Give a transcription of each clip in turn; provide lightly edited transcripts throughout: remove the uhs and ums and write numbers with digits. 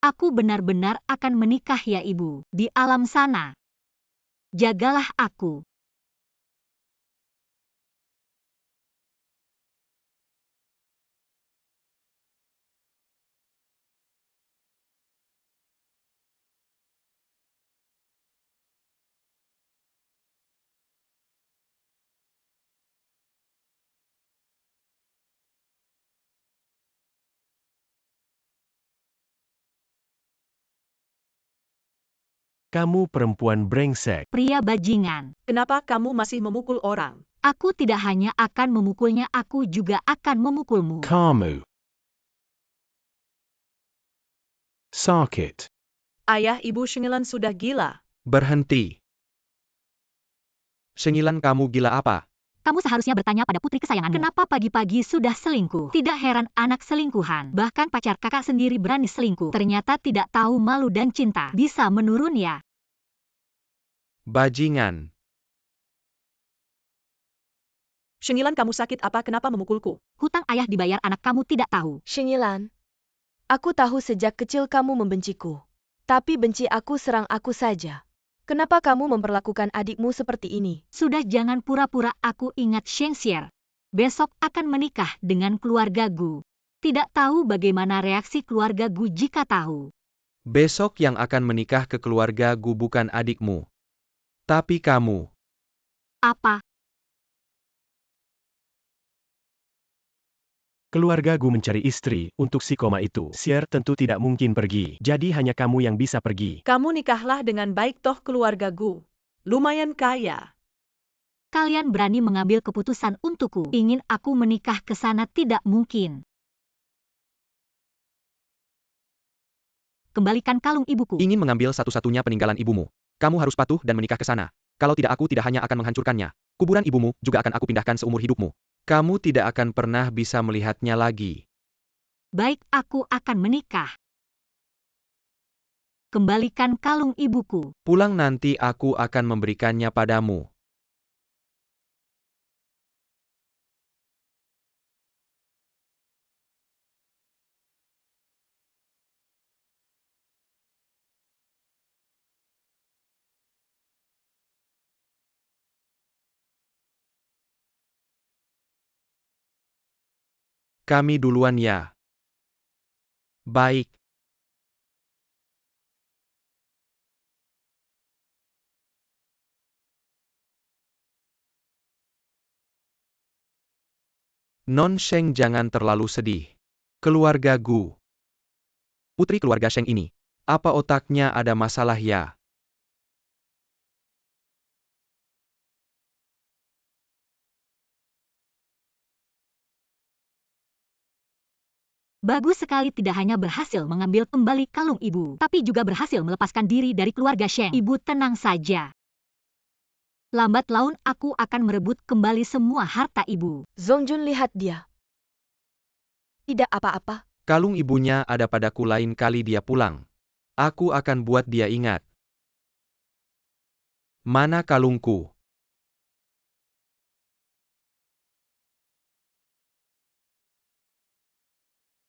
Aku benar-benar akan menikah ya ibu, di alam sana. Jagalah aku. Kamu perempuan brengsek. Pria bajingan. Kenapa kamu masih memukul orang? Aku tidak hanya akan memukulnya, aku juga akan memukulmu. Kamu. Sakit. Ayah ibu Shengilan sudah gila. Berhenti. Shengilan, kamu gila apa? Kamu seharusnya bertanya pada putri kesayanganmu. Kenapa pagi-pagi sudah selingkuh? Tidak heran anak selingkuhan. Bahkan pacar kakak sendiri berani selingkuh. Ternyata tidak tahu malu dan cinta. Bisa menurun ya? Bajingan. Shengilan, kamu sakit apa? Kenapa memukulku? Hutang ayah dibayar, anak kamu tidak tahu. Shengilan, aku tahu sejak kecil kamu membenciku. Tapi benci aku, serang aku saja. Kenapa kamu memperlakukan adikmu seperti ini? Sudah, jangan pura-pura. Aku ingat Shengxier. Besok akan menikah dengan keluarga Gu. Tidak tahu bagaimana reaksi keluarga Gu jika tahu. Besok yang akan menikah ke keluarga Gu bukan adikmu. Tapi kamu. Apa? Keluarga Gu mencari istri untuk si koma itu. Xier tentu tidak mungkin pergi. Jadi hanya kamu yang bisa pergi. Kamu nikahlah dengan baik, toh keluarga Gu lumayan kaya. Kalian berani mengambil keputusan untukku. Ingin aku menikah ke sana tidak mungkin. Kembalikan kalung ibuku. Ingin mengambil satu-satunya peninggalan ibumu. Kamu harus patuh dan menikah ke sana. Kalau tidak, aku tidak hanya akan menghancurkannya. Kuburan ibumu juga akan aku pindahkan seumur hidupmu. Kamu tidak akan pernah bisa melihatnya lagi. Baik, aku akan menikah. Kembalikan kalung ibuku. Pulang nanti aku akan memberikannya padamu. Kami duluan ya. Baik. Non Sheng, jangan terlalu sedih. Keluarga Gu. Putri keluarga Sheng ini. Apa otaknya ada masalah ya? Bagus sekali, tidak hanya berhasil mengambil kembali kalung ibu, tapi juga berhasil melepaskan diri dari keluarga Sheng. Ibu tenang saja. Lambat laun aku akan merebut kembali semua harta ibu. Zongjun, lihat dia. Tidak apa-apa. Kalung ibunya ada padaku, lain kali dia pulang. Aku akan buat dia ingat. Mana kalungku?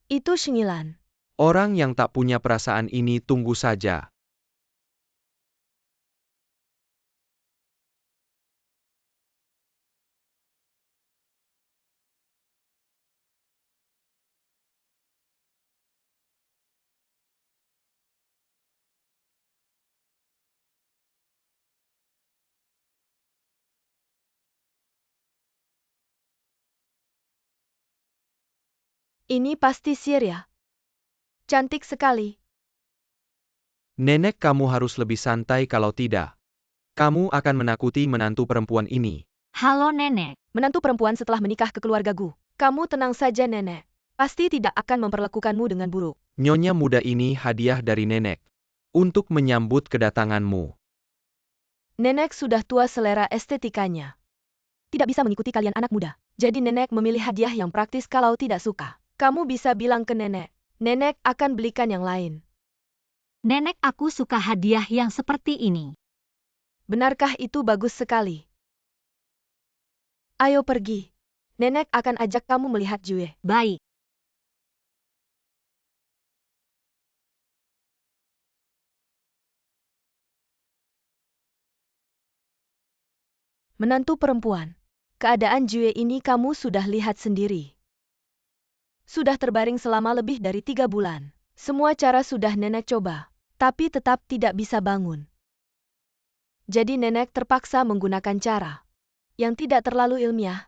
Itu Shengilan. Orang yang tak punya perasaan ini, tunggu saja. Ini pasti Xier ya. Cantik sekali. Nenek, kamu harus lebih santai, kalau tidak kamu akan menakuti menantu perempuan ini. Halo nenek. Menantu perempuan setelah menikah ke keluarga Gu. Kamu tenang saja, nenek. Pasti tidak akan memperlakukanmu dengan buruk. Nyonya muda ini hadiah dari nenek. Untuk menyambut kedatanganmu. Nenek sudah tua, selera estetikanya tidak bisa mengikuti kalian anak muda. Jadi nenek memilih hadiah yang praktis. Kalau tidak suka, kamu bisa bilang ke nenek. Nenek akan belikan yang lain. Nenek, aku suka hadiah yang seperti ini. Benarkah itu? Bagus sekali. Ayo pergi. Nenek akan ajak kamu melihat Jue. Baik. Menantu perempuan. Keadaan Jue ini kamu sudah lihat sendiri. Sudah terbaring selama lebih dari 3 bulan. Semua cara sudah nenek coba, tapi tetap tidak bisa bangun. Jadi nenek terpaksa menggunakan cara yang tidak terlalu ilmiah.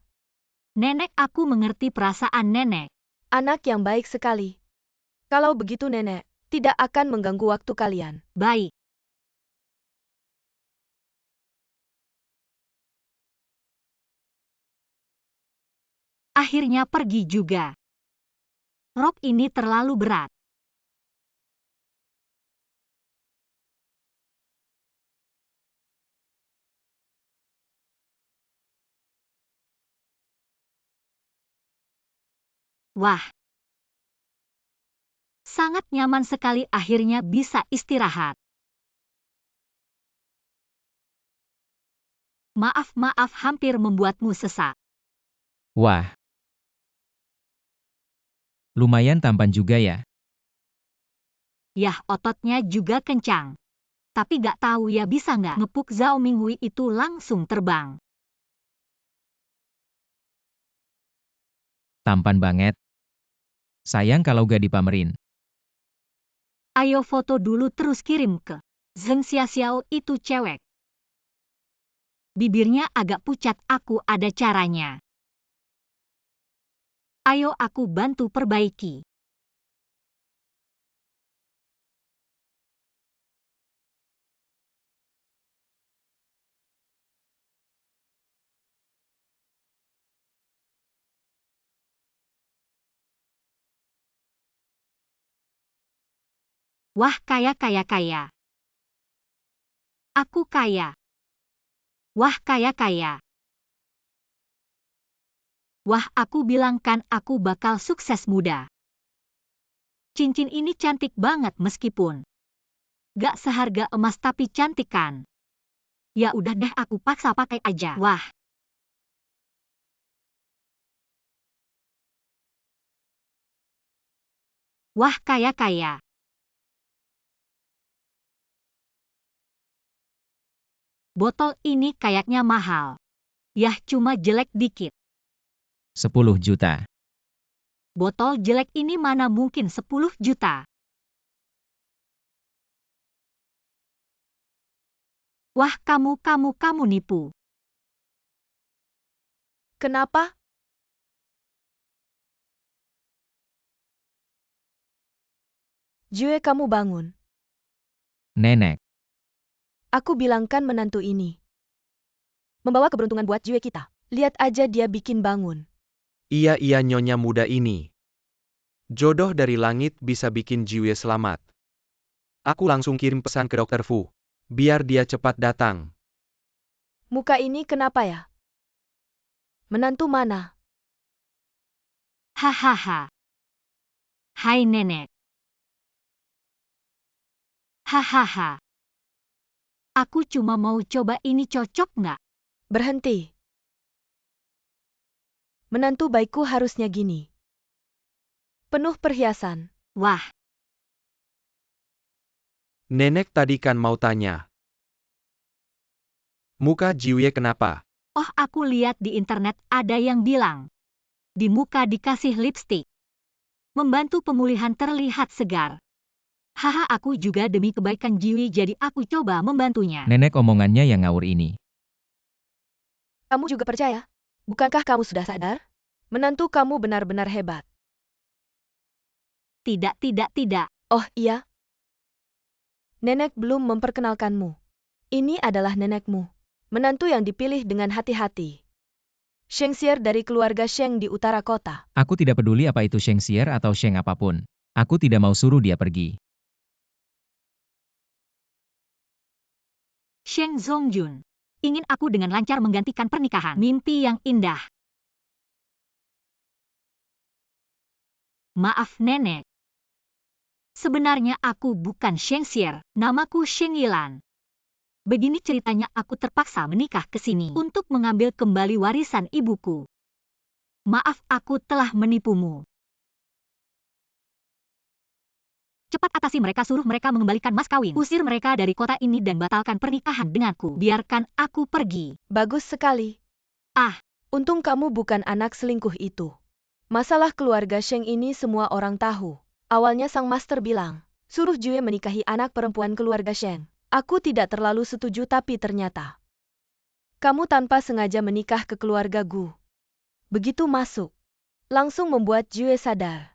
Nenek, aku mengerti perasaan nenek. Anak yang baik sekali. Kalau begitu nenek, tidak akan mengganggu waktu kalian. Baik. Akhirnya pergi juga. Rok ini terlalu berat. Wah. Sangat nyaman sekali, akhirnya bisa istirahat. Maaf, hampir membuatmu sesak. Wah. Lumayan tampan juga ya. Yah, ototnya juga kencang. Tapi gak tahu ya bisa nggak ngepuk Zhao Minghui itu langsung terbang. Tampan banget. Sayang kalau gak dipamerin. Ayo foto dulu terus kirim ke Zheng Xiaoxiao, itu cewek. Bibirnya agak pucat, aku ada caranya. Ayo aku bantu perbaiki. Wah, kaya. Aku kaya. Wah, kaya. Wah, aku bilang kan aku bakal sukses muda. Cincin ini cantik banget meskipun gak seharga emas, tapi cantik kan? Ya udah deh, aku paksa pakai aja. Wah. Wah, kaya. Botol ini kayaknya mahal. Yah, cuma jelek dikit. 10 juta. Botol jelek ini mana mungkin 10 juta. Wah, kamu nipu. Kenapa? Jue, kamu bangun. Nenek. Aku bilangkan menantu ini membawa keberuntungan buat Jue kita. Lihat aja dia bikin bangun. Iya nyonya muda ini. Jodoh dari langit bisa bikin Jiwe selamat. Aku langsung kirim pesan ke Dr. Fu. Biar dia cepat datang. Muka ini kenapa ya? Menantu mana? Hahaha. Hai nenek. Hahaha. Aku cuma mau coba, ini cocok nggak? Berhenti. Menantu baikku harusnya gini. Penuh perhiasan. Wah. Nenek tadi kan mau tanya. Muka Jiwe kenapa? Oh, aku lihat di internet ada yang bilang di muka dikasih lipstik membantu pemulihan, terlihat segar. Haha, aku juga demi kebaikan Jiwi, jadi aku coba membantunya. Nenek omongannya yang ngawur ini. Kamu juga percaya? Bukankah kamu sudah sadar? Menantu kamu benar-benar hebat. Tidak. Oh iya? Nenek belum memperkenalkanmu. Ini adalah nenekmu. Menantu yang dipilih dengan hati-hati. Sheng Xier dari keluarga Sheng di utara kota. Aku tidak peduli apa itu Sheng Xier atau Sheng apapun. Aku tidak mau suruh dia pergi. Sheng Zongjun. Ingin aku dengan lancar menggantikan pernikahan. Mimpi yang indah. Maaf nenek. Sebenarnya aku bukan Sheng Xier, namaku Sheng Yilan. Begini ceritanya, aku terpaksa menikah ke sini untuk mengambil kembali warisan ibuku. Maaf, aku telah menipumu. Cepat atasi mereka, suruh mereka mengembalikan mas kawin. Usir mereka dari kota ini dan batalkan pernikahan denganku. Biarkan aku pergi. Bagus sekali. Ah. Untung kamu bukan anak selingkuh itu. Masalah keluarga Sheng ini semua orang tahu. Awalnya sang master bilang, suruh Jue menikahi anak perempuan keluarga Sheng. Aku tidak terlalu setuju tapi ternyata kamu tanpa sengaja menikah ke keluarga Gu. Begitu masuk, langsung membuat Jue sadar.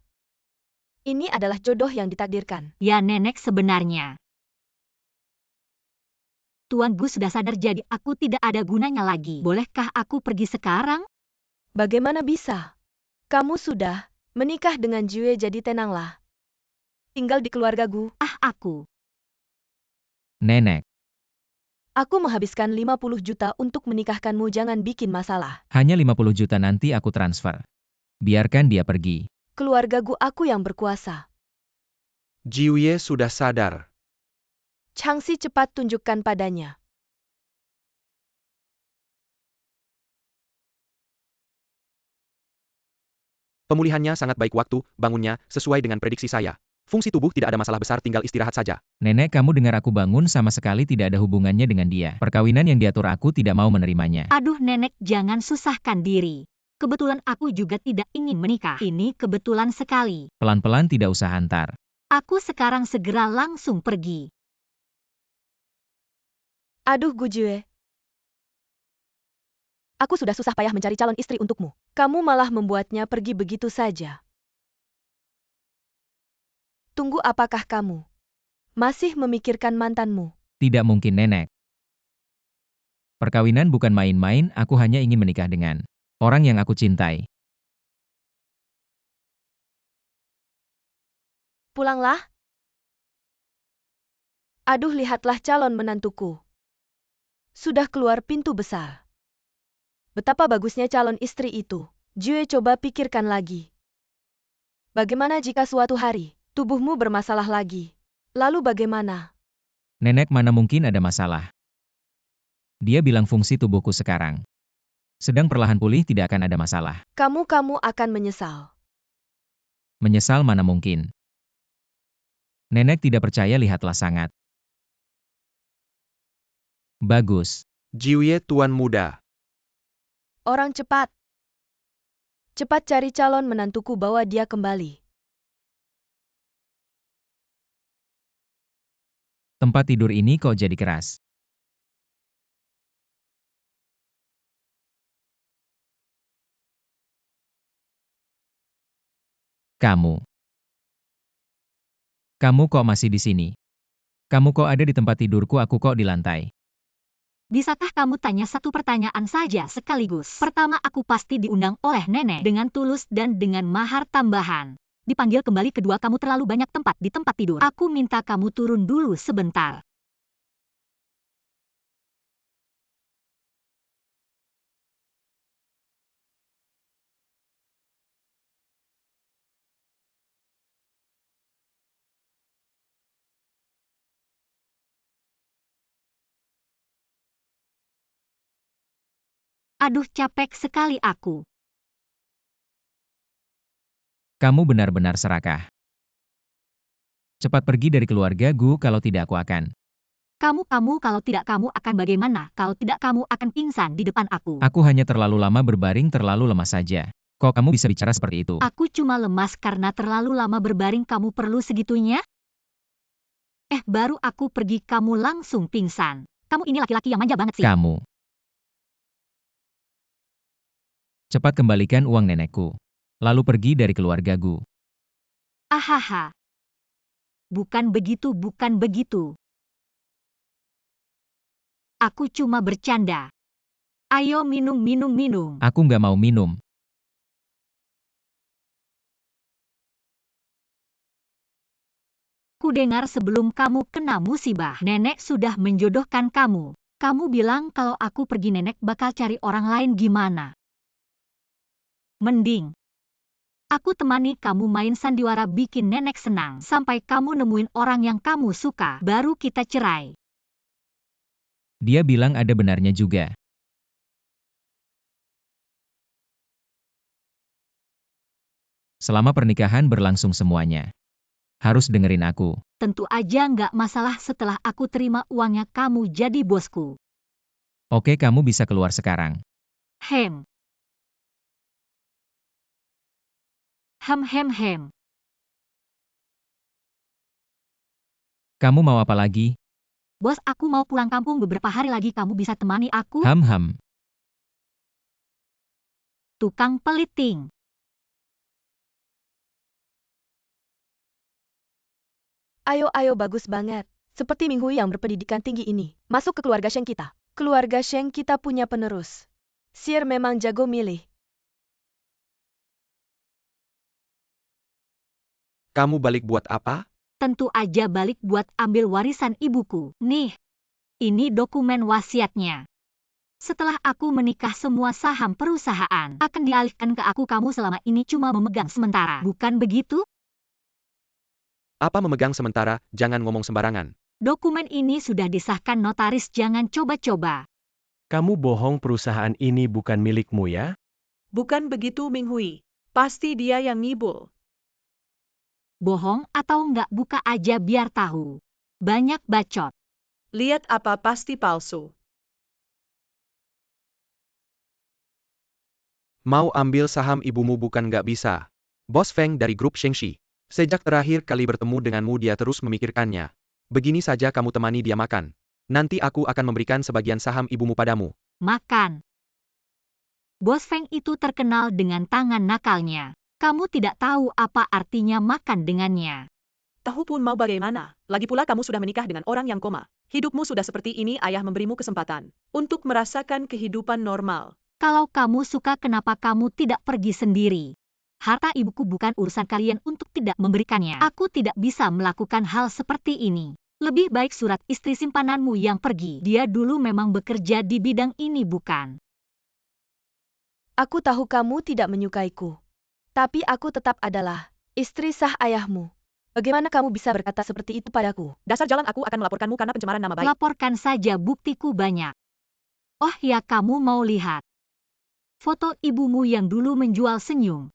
Ini adalah jodoh yang ditakdirkan. Ya nenek, sebenarnya Tuan Gu sudah sadar, jadi aku tidak ada gunanya lagi. Bolehkah aku pergi sekarang? Bagaimana bisa? Kamu sudah menikah dengan Jue, jadi tenanglah. Tinggal di keluarga Gu. Aku. Nenek, Aku menghabiskan 50 juta untuk menikahkanmu, jangan bikin masalah. hanya 50 juta nanti aku transfer. Biarkan dia pergi. Keluarga Gu aku yang berkuasa. Jiuye sudah sadar. Changxi cepat tunjukkan padanya. Pemulihannya sangat baik, waktu bangunnya sesuai dengan prediksi saya. Fungsi tubuh tidak ada masalah besar, tinggal istirahat saja. Nenek, kamu dengar aku bangun sama sekali tidak ada hubungannya dengan dia. Perkawinan yang diatur aku tidak mau menerimanya. Aduh nenek, jangan susahkan diri. Kebetulan aku juga tidak ingin menikah. Ini kebetulan sekali. Pelan-pelan, tidak usah hantar. Aku sekarang segera langsung pergi. Aduh Gu Jue. Aku sudah susah payah mencari calon istri untukmu. Kamu malah membuatnya pergi begitu saja. Tunggu, apakah kamu masih memikirkan mantanmu? Tidak mungkin, Nenek. Perkawinan bukan main-main, aku hanya ingin menikah dengan orang yang aku cintai. Pulanglah. Aduh, lihatlah calon menantuku. Sudah keluar pintu besar. Betapa bagusnya calon istri itu. Jue, coba pikirkan lagi. Bagaimana jika suatu hari tubuhmu bermasalah lagi? Lalu bagaimana? Nenek, mana mungkin ada masalah. Dia bilang fungsi tubuhku sekarang sedang perlahan pulih, tidak akan ada masalah. Kamu akan menyesal. Menyesal mana mungkin. Nenek tidak percaya, lihatlah sangat bagus. Jiuye, tuan muda. Orang cepat. Cepat cari calon menantuku, bawa dia kembali. Tempat tidur ini kok jadi keras. Kamu kok masih di sini? Kamu kok ada di tempat tidurku, aku kok di lantai? Bisakah kamu tanya satu pertanyaan saja sekaligus? Pertama, aku pasti diundang oleh nenek dengan tulus dan dengan mahar tambahan. Dipanggil kembali. Kedua, kamu terlalu banyak tempat di tempat tidur. Aku minta kamu turun dulu sebentar. Aduh, capek sekali aku. Kamu benar-benar serakah. Cepat pergi dari keluarga Gu, kalau tidak aku akan. Kamu kalau tidak kamu akan bagaimana? Kalau tidak kamu akan pingsan di depan aku. Aku hanya terlalu lama berbaring, terlalu lemas saja. Kok kamu bisa bicara seperti itu? Aku cuma lemas karena terlalu lama berbaring. Kamu perlu segitunya? Baru aku pergi kamu langsung pingsan. Kamu ini laki-laki yang manja banget sih. Kamu. Cepat kembalikan uang nenekku. Lalu pergi dari keluarga Gu. Ahaha. Bukan begitu, bukan begitu. Aku cuma bercanda. Ayo minum. Aku nggak mau minum. Ku dengar sebelum kamu kena musibah, nenek sudah menjodohkan kamu. Kamu bilang kalau aku pergi nenek bakal cari orang lain, gimana? Mending aku temani kamu main sandiwara, bikin nenek senang. Sampai kamu nemuin orang yang kamu suka, baru kita cerai. Dia bilang ada benarnya juga. Selama pernikahan berlangsung semuanya Harus dengerin aku. Tentu aja nggak masalah setelah aku terima uangnya kamu jadi bosku. Oke, kamu bisa keluar sekarang. Hem. Hem. Kamu mau apa lagi? Bos, aku mau pulang kampung beberapa hari lagi, kamu bisa temani aku? Ham. Tukang peliting. Ayo, bagus banget. Seperti Minghui yang berpendidikan tinggi ini. Masuk ke keluarga Sheng kita. Keluarga Sheng kita punya penerus. Sier memang jago milih. Kamu balik buat apa? Tentu aja balik buat ambil warisan ibuku. Nih, ini dokumen wasiatnya. Setelah aku menikah, semua saham perusahaan akan dialihkan ke aku. Kamu selama ini cuma memegang sementara, bukan begitu? Apa memegang sementara? Jangan ngomong sembarangan. Dokumen ini sudah disahkan notaris, jangan coba-coba. Kamu bohong, perusahaan ini bukan milikmu ya? Bukan begitu Minghui. Pasti dia yang ngibul. Bohong atau nggak, buka aja biar tahu. Banyak bacot. Lihat apa, pasti palsu. Mau ambil saham ibumu bukan nggak bisa. Bos Feng dari grup Shengxi. Sejak terakhir kali bertemu denganmu dia terus memikirkannya. Begini saja kamu temani dia makan. Nanti aku akan memberikan sebagian saham ibumu padamu. Makan. Bos Feng itu terkenal dengan tangan nakalnya. Kamu tidak tahu apa artinya makan dengannya. Tahu pun mau bagaimana. Lagi pula kamu sudah menikah dengan orang yang koma. Hidupmu sudah seperti ini, ayah memberimu kesempatan untuk merasakan kehidupan normal. Kalau kamu suka, kenapa kamu tidak pergi sendiri? Harta ibuku bukan urusan kalian untuk tidak memberikannya. Aku tidak bisa melakukan hal seperti ini. Lebih baik surat istri simpananmu yang pergi. Dia dulu memang bekerja di bidang ini, bukan? Aku tahu kamu tidak menyukaiku. Tapi aku tetap adalah istri sah ayahmu. Bagaimana kamu bisa berkata seperti itu padaku? Dasar jalan, aku akan melaporkanmu karena pencemaran nama baik. Laporkan saja, buktiku banyak. Oh ya, kamu mau lihat foto ibumu yang dulu menjual senyum?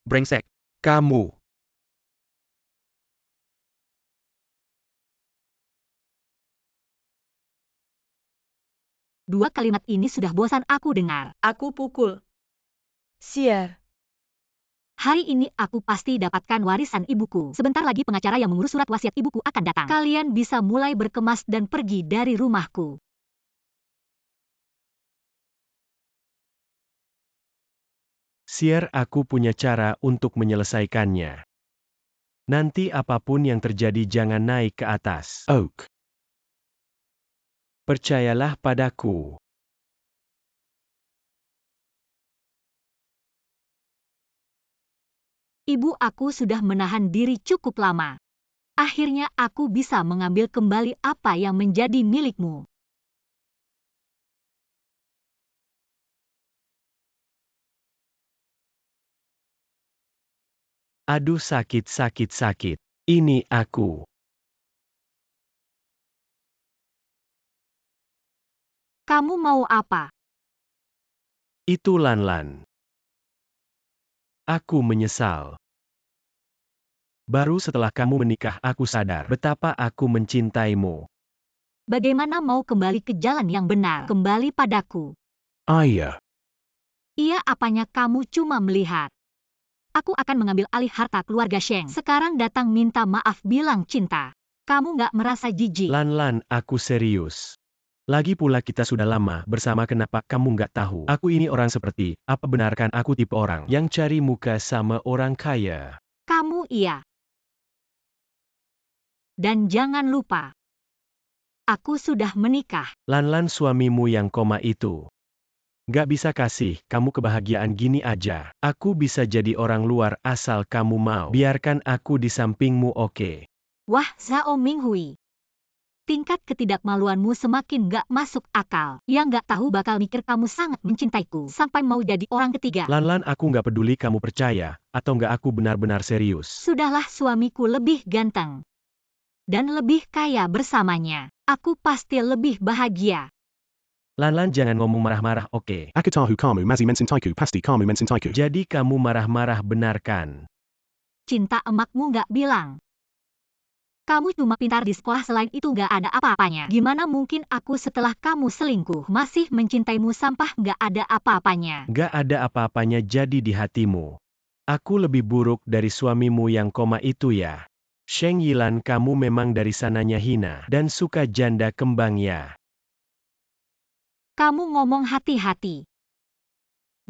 Brengsek. Kamu. Dua kalimat ini sudah bosan aku dengar. Aku pukul. Sier. Hari ini aku pasti dapatkan warisan ibuku. Sebentar lagi pengacara yang mengurus surat wasiat ibuku akan datang. Kalian bisa mulai berkemas dan pergi dari rumahku. Sier, aku punya cara untuk menyelesaikannya. Nanti apapun yang terjadi jangan naik ke atas. Oak. Percayalah padaku. Ibu aku sudah menahan diri cukup lama. Akhirnya aku bisa mengambil kembali apa yang menjadi milikmu. Aduh, sakit. Ini aku. Kamu mau apa? Itu Lan. Aku menyesal. Baru setelah kamu menikah aku sadar betapa aku mencintaimu. Bagaimana mau kembali ke jalan yang benar? Kembali padaku. Ayah. Iya, apanya kamu cuma melihat? Aku akan mengambil alih harta keluarga Sheng. Sekarang datang minta maaf, bilang cinta. Kamu nggak merasa jijik? Lan, aku serius. Lagi pula kita sudah lama bersama, kenapa kamu nggak tahu? Aku ini orang seperti, apa benarkan aku tipe orang yang cari muka sama orang kaya? Kamu iya. Dan jangan lupa, aku sudah menikah. Lan, suamimu yang koma itu. Nggak bisa kasih kamu kebahagiaan gini aja. Aku bisa jadi orang luar asal kamu mau. Biarkan aku di sampingmu, oke? Wah, Zhao Minghui. Tingkat ketidakmaluanmu semakin nggak masuk akal. Yang nggak tahu bakal mikir kamu sangat mencintaiku sampai mau jadi orang ketiga. Lan, aku nggak peduli kamu percaya atau nggak, aku benar-benar serius. Sudahlah, suamiku lebih ganteng dan lebih kaya bersamanya. Aku pasti lebih bahagia. Lan jangan ngomong marah-marah, oke? Aku tahu kamu masih mencintaiku, pasti kamu mencintaiku. Jadi kamu marah-marah benar kan? Cinta emakmu nggak bilang. Kamu cuma pintar di sekolah, selain itu nggak ada apa-apanya. Gimana mungkin aku setelah kamu selingkuh masih mencintaimu? Sampah, nggak ada apa-apanya. Nggak ada apa-apanya jadi di hatimu. Aku lebih buruk dari suamimu yang koma itu ya. Sheng Yilan, kamu memang dari sananya hina dan suka janda kembang ya. Kamu ngomong hati-hati.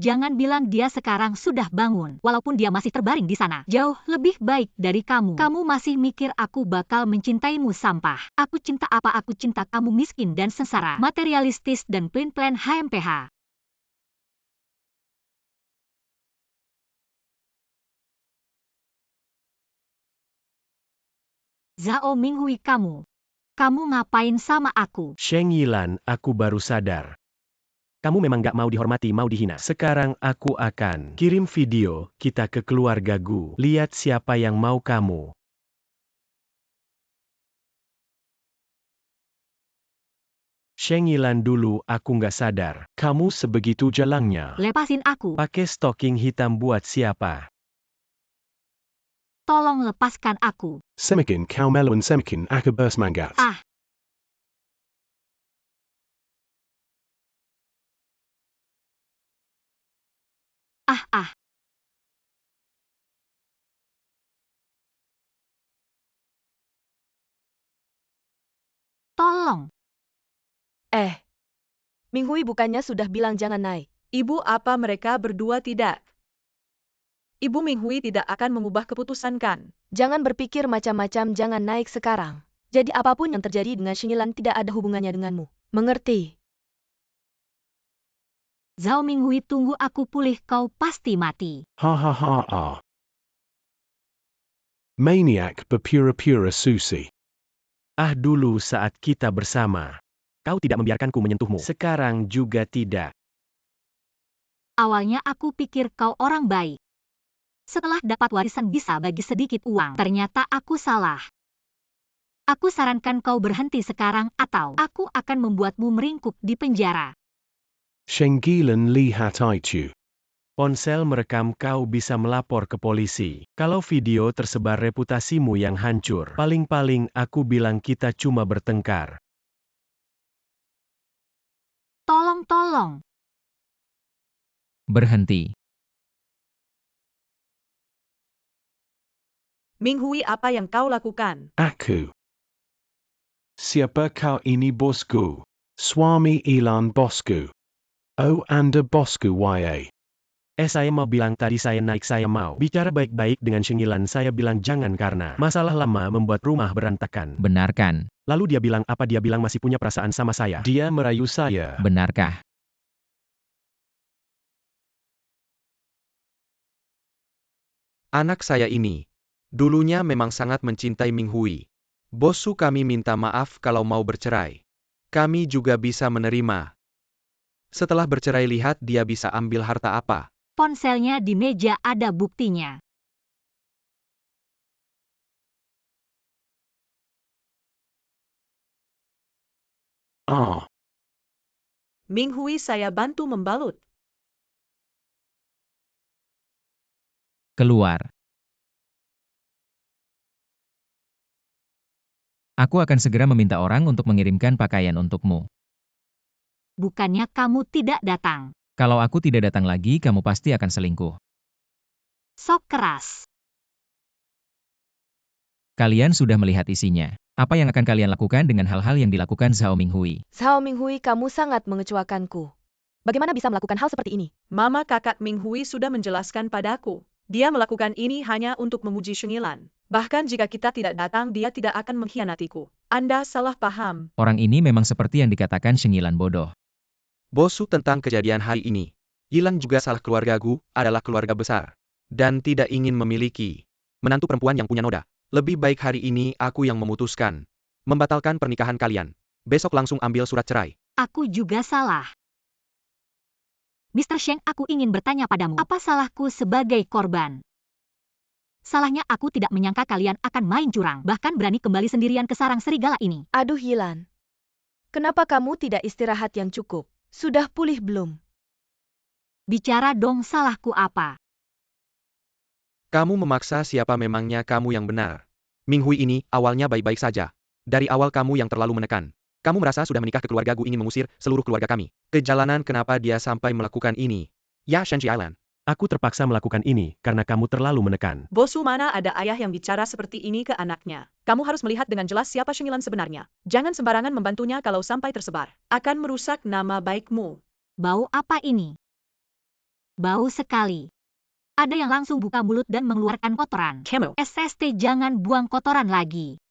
Jangan bilang dia sekarang sudah bangun, walaupun dia masih terbaring di sana. Jauh lebih baik dari kamu. Kamu masih mikir aku bakal mencintaimu? Sampah. Aku cinta apa? Aku cinta kamu miskin dan sengsara, materialistis dan plain-plain HMPH. Zhao Minghui, kamu ngapain sama aku? Sheng Yilan, aku baru sadar. Kamu memang gak mau dihormati, mau dihina. Sekarang aku akan kirim video kita ke keluarga Gu. Lihat siapa yang mau kamu. Sheng Yilan, dulu aku gak sadar. Kamu sebegitu jalangnya. Lepasin aku. Pakai stocking hitam buat siapa? Tolong lepaskan aku. Semakin kau melawan semakin aku bersemangat. Ah. Ah. Tolong. Minghui bukannya sudah bilang jangan naik. Ibu, apa mereka berdua tidak? Ibu, Minghui tidak akan mengubah keputusan kan? Jangan berpikir macam-macam, jangan naik sekarang. Jadi apapun yang terjadi dengan Sheng Yilan tidak ada hubungannya denganmu. Mengerti? Zhao Minghui, tunggu aku pulih, kau pasti mati. Ha. Maniac berpura-pura susi. Ah, dulu saat kita bersama. Kau tidak membiarkanku menyentuhmu. Sekarang juga tidak. Awalnya aku pikir kau orang baik. Setelah dapat warisan bisa bagi sedikit uang. Ternyata aku salah. Aku sarankan kau berhenti sekarang atau aku akan membuatmu meringkuk di penjara. Sheng Yilan lihat itu. Ponsel merekam, kau bisa melapor ke polisi. Kalau video tersebar, reputasimu yang hancur. Paling-paling aku bilang kita cuma bertengkar. Tolong. Berhenti. Minghui, apa yang kau lakukan? Aku. Siapa kau ini, bosku? Suami Ilan bosku. Oh, Anda bosku ya. Saya mau bilang tadi saya naik, saya mau bicara baik-baik dengan Sheng Yilan. Saya bilang jangan karena masalah lama membuat rumah berantakan. Benarkan? Lalu dia bilang apa? Dia bilang masih punya perasaan sama saya. Dia merayu saya. Benarkah? Anak saya ini, dulunya memang sangat mencintai Minghui. Bosu kami minta maaf kalau mau bercerai. Kami juga bisa menerima. Setelah bercerai, lihat dia bisa ambil harta apa. Ponselnya di meja, ada buktinya. Minghui, saya bantu membalut. Keluar. Aku akan segera meminta orang untuk mengirimkan pakaian untukmu. Bukannya kamu tidak datang. Kalau aku tidak datang lagi, kamu pasti akan selingkuh. Sok keras. Kalian sudah melihat isinya. Apa yang akan kalian lakukan dengan hal-hal yang dilakukan Zhao Minghui? Zhao Minghui, kamu sangat mengecewakanku. Bagaimana bisa melakukan hal seperti ini? Mama kakak Minghui sudah menjelaskan padaku. Dia melakukan ini hanya untuk memuji Sheng Yilan. Bahkan jika kita tidak datang, dia tidak akan mengkhianatiku. Anda salah paham. Orang ini memang seperti yang dikatakan Sheng Yilan bodoh. Bosu tentang kejadian hari ini. Yilan juga salah, keluarga Gu adalah keluarga besar. Dan tidak ingin memiliki menantu perempuan yang punya noda. Lebih baik hari ini aku yang memutuskan membatalkan pernikahan kalian. Besok langsung ambil surat cerai. Aku juga salah. Mr. Sheng, aku ingin bertanya padamu, apa salahku sebagai korban? Salahnya aku tidak menyangka kalian akan main curang, bahkan berani kembali sendirian ke sarang serigala ini. Aduh Yilan. Kenapa kamu tidak istirahat yang cukup? Sudah pulih belum? Bicara dong, salahku apa? Kamu memaksa siapa, memangnya kamu yang benar. Minghui ini awalnya baik-baik saja. Dari awal kamu yang terlalu menekan. Kamu merasa sudah menikah ke keluarga Gu, ingin mengusir seluruh keluarga kami. Kejalanan kenapa dia sampai melakukan ini? Ya, Shenji Island. Aku terpaksa melakukan ini karena kamu terlalu menekan. Bosu, mana ada ayah yang bicara seperti ini ke anaknya. Kamu harus melihat dengan jelas siapa Shengilan sebenarnya. Jangan sembarangan membantunya kalau sampai tersebar. Akan merusak nama baikmu. Bau apa ini? Bau sekali. Ada yang langsung buka mulut dan mengeluarkan kotoran. Kemo. SST, jangan buang kotoran lagi.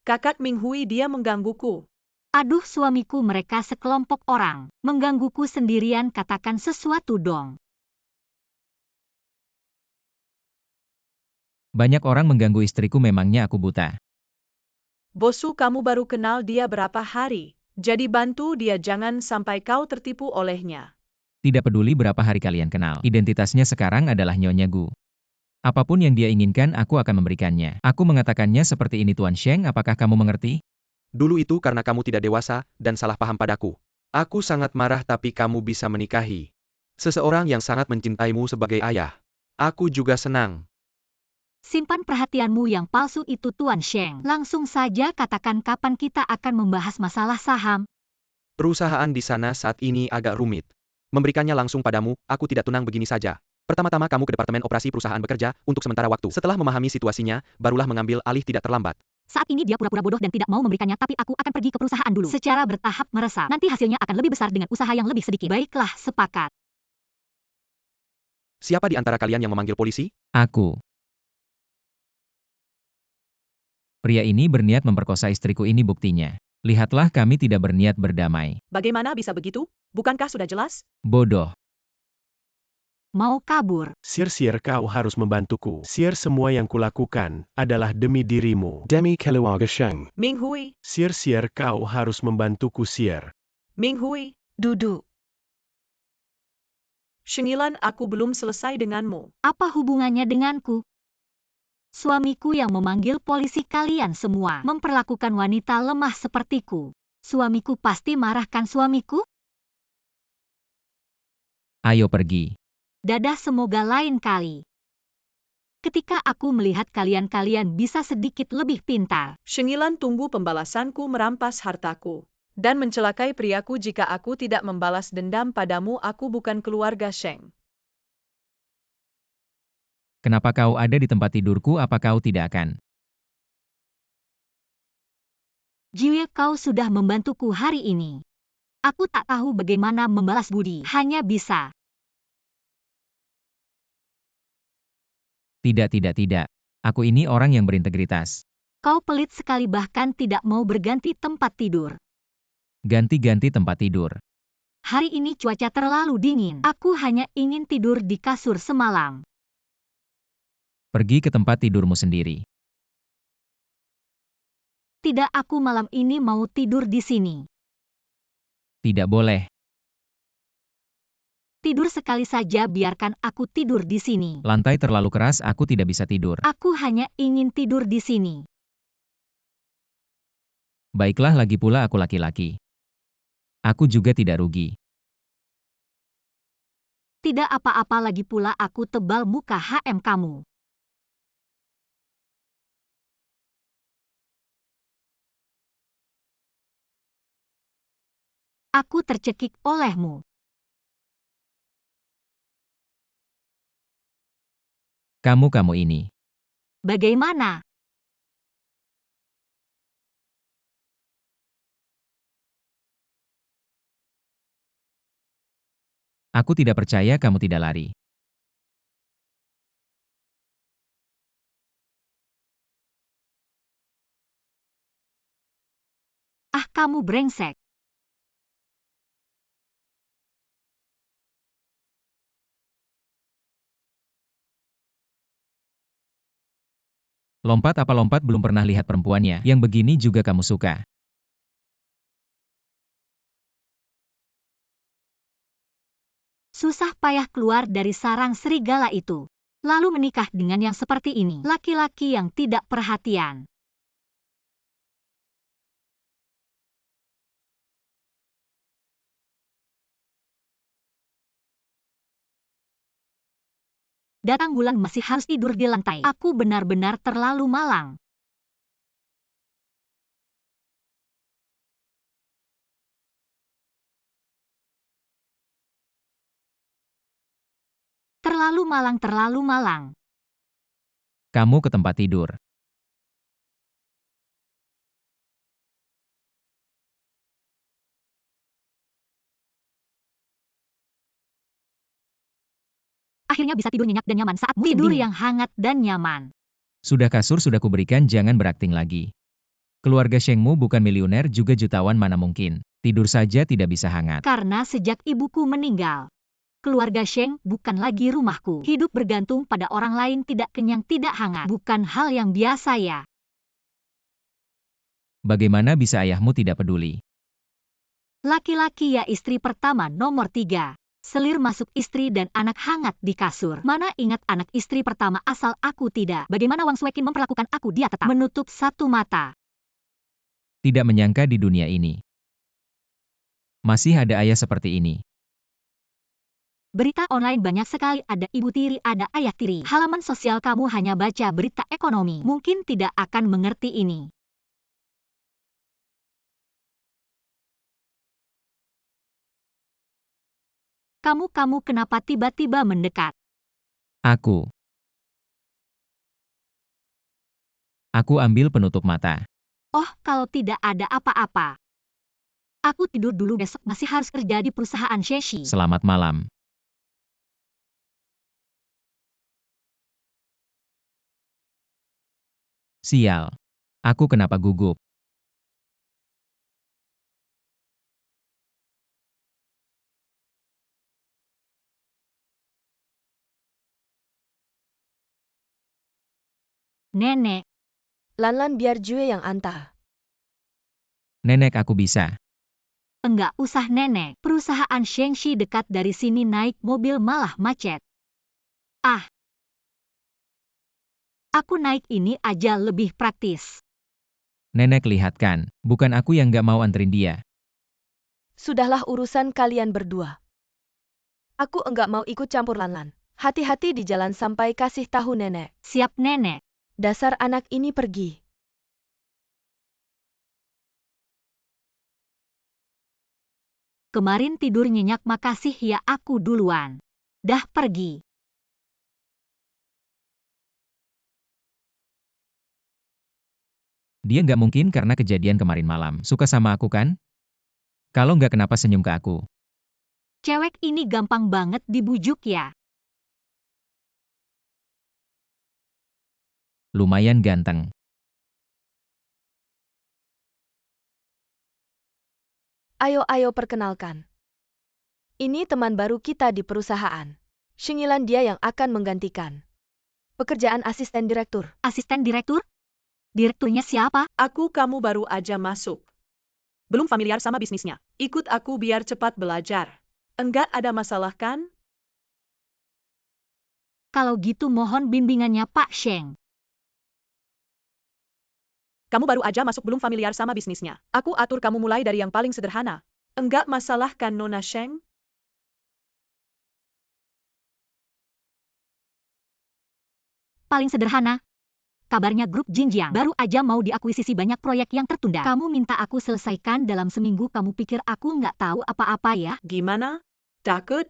Kakak Minghui, dia menggangguku. Aduh suamiku, mereka sekelompok orang. Menggangguku sendirian, katakan sesuatu dong. Banyak orang mengganggu istriku, memangnya aku buta. Bosu, kamu baru kenal dia berapa hari. Jadi bantu dia, jangan sampai kau tertipu olehnya. Tidak peduli berapa hari kalian kenal. Identitasnya sekarang adalah Nyonya Gu. Apapun yang dia inginkan, aku akan memberikannya. Aku mengatakannya seperti ini, Tuan Sheng, apakah kamu mengerti? Dulu itu karena kamu tidak dewasa dan salah paham padaku. Aku sangat marah, tapi kamu bisa menikahi seseorang yang sangat mencintaimu sebagai ayah. Aku juga senang. Simpan perhatianmu yang palsu itu, Tuan Sheng. Langsung saja katakan kapan kita akan membahas masalah saham. Perusahaan di sana saat ini agak rumit. Memberikannya langsung padamu, aku tidak tenang begini saja. Pertama-tama kamu ke departemen operasi perusahaan bekerja untuk sementara waktu. Setelah memahami situasinya, barulah mengambil alih, tidak terlambat. Saat ini dia pura-pura bodoh dan tidak mau memberikannya, tapi aku akan pergi ke perusahaan dulu. Secara bertahap meresap. Nanti hasilnya akan lebih besar dengan usaha yang lebih sedikit. Baiklah, sepakat. Siapa di antara kalian yang memanggil polisi? Aku. Pria ini berniat memperkosa istriku, ini buktinya. Lihatlah, kami tidak berniat berdamai. Bagaimana bisa begitu? Bukankah sudah jelas? Bodoh. Mau kabur. Sir, kau harus membantuku. Sir, semua yang kulakukan adalah demi dirimu. Demi keluarga Sheng. Minghui, Sir, kau harus membantuku, Sir. Minghui, Duduk. Shengilan, aku belum selesai denganmu. Apa hubungannya denganku? Suamiku yang memanggil polisi, kalian semua memperlakukan wanita lemah sepertiku. Suamiku pasti marahkan suamiku? Ayo pergi. Dadah, semoga lain kali. Ketika aku melihat kalian bisa sedikit lebih pintar. Shengilan, tunggu pembalasanku merampas hartaku. Dan mencelakai priaku. Jika aku tidak membalas dendam padamu, aku bukan keluarga Sheng. Kenapa kau ada di tempat tidurku? Apa kau tidak akan? Jiwie, kau sudah membantuku hari ini. Aku tak tahu bagaimana membalas budi. Hanya bisa. Tidak. Aku ini orang yang berintegritas. Kau pelit sekali, bahkan tidak mau berganti tempat tidur. Ganti-ganti tempat tidur. Hari ini cuaca terlalu dingin. Aku hanya ingin tidur di kasur semalam. Pergi ke tempat tidurmu sendiri. Tidak, aku malam ini mau tidur di sini. Tidak boleh. Tidur sekali saja, biarkan aku tidur di sini. Lantai terlalu keras, aku tidak bisa tidur. Aku hanya ingin tidur di sini. Baiklah, lagi pula aku laki-laki. Aku juga tidak rugi. Tidak apa-apa, lagi pula aku tebal muka kamu. Aku tercekik olehmu. Kamu ini. Bagaimana? Aku tidak percaya kamu tidak lari. Ah, kamu brengsek. Lompat apa lompat, belum pernah lihat perempuannya. Yang begini juga kamu suka. Susah payah keluar dari sarang serigala itu. Lalu menikah dengan yang seperti ini. Laki-laki yang tidak perhatian. Datang bulan masih harus tidur di lantai. Aku benar-benar terlalu malang. Terlalu malang, terlalu malang. Kamu ke tempat tidur. Akhirnya bisa tidur nyenyak dan nyaman saat musim tidur yang hangat dan nyaman. Sudah kasur sudah kuberikan, jangan berakting lagi. Keluarga Shengmu bukan miliuner juga jutawan, mana mungkin. Tidur saja tidak bisa hangat. Karena sejak ibuku meninggal, keluarga Sheng bukan lagi rumahku. Hidup bergantung pada orang lain, tidak kenyang, tidak hangat. Bukan hal yang biasa ya. Bagaimana bisa ayahmu tidak peduli? Laki-laki ya, istri pertama nomor 3. Selir masuk istri dan anak hangat di kasur. Mana ingat anak istri pertama asal aku tidak. Bagaimana Wang Suekin memperlakukan aku, dia tetap menutup satu mata. Tidak menyangka di dunia ini masih ada ayah seperti ini. Berita online banyak sekali, ada ibu tiri, ada ayah tiri. Halaman sosial kamu hanya baca berita ekonomi. Mungkin tidak akan mengerti ini. Kamu kenapa tiba-tiba mendekat? Aku ambil penutup mata. Oh, kalau tidak ada apa-apa. Aku tidur dulu, besok masih harus kerja di perusahaan Sheshi. Selamat malam. Sial. Aku kenapa gugup? Nenek. Lanlan, biar Jue yang antar. Nenek, aku bisa. Enggak usah nenek. Perusahaan Shengshi dekat dari sini, naik mobil malah macet. Ah. Aku naik ini aja lebih praktis. Nenek lihatkan, bukan aku yang gak mau anterin dia. Sudahlah, urusan kalian berdua. Aku enggak mau ikut campur Lanlan. Hati-hati di jalan sampai kasih tahu nenek. Siap nenek. Dasar anak ini, pergi. Kemarin tidur nyenyak, makasih ya, aku duluan. Dah pergi. Dia nggak mungkin karena kejadian kemarin malam. Suka sama aku kan? Kalau nggak, kenapa senyum ke aku? Cewek ini gampang banget dibujuk ya. Lumayan ganteng. Ayo perkenalkan. Ini teman baru kita di perusahaan. Shingilan, dia yang akan menggantikan pekerjaan asisten direktur. Asisten direktur? Direkturnya siapa? Kamu baru aja masuk. Belum familiar sama bisnisnya. Ikut aku biar cepat belajar. Enggak ada masalah kan? Kalau gitu mohon bimbingannya Pak Sheng. Kamu baru aja masuk, belum familiar sama bisnisnya. Aku atur kamu mulai dari yang paling sederhana. Enggak masalah kan, Nona Sheng? Paling sederhana. Kabarnya grup Jinjiang baru aja mau diakuisisi, banyak proyek yang tertunda. Kamu minta aku selesaikan dalam seminggu, kamu pikir aku nggak tahu apa-apa ya? Gimana? Takut?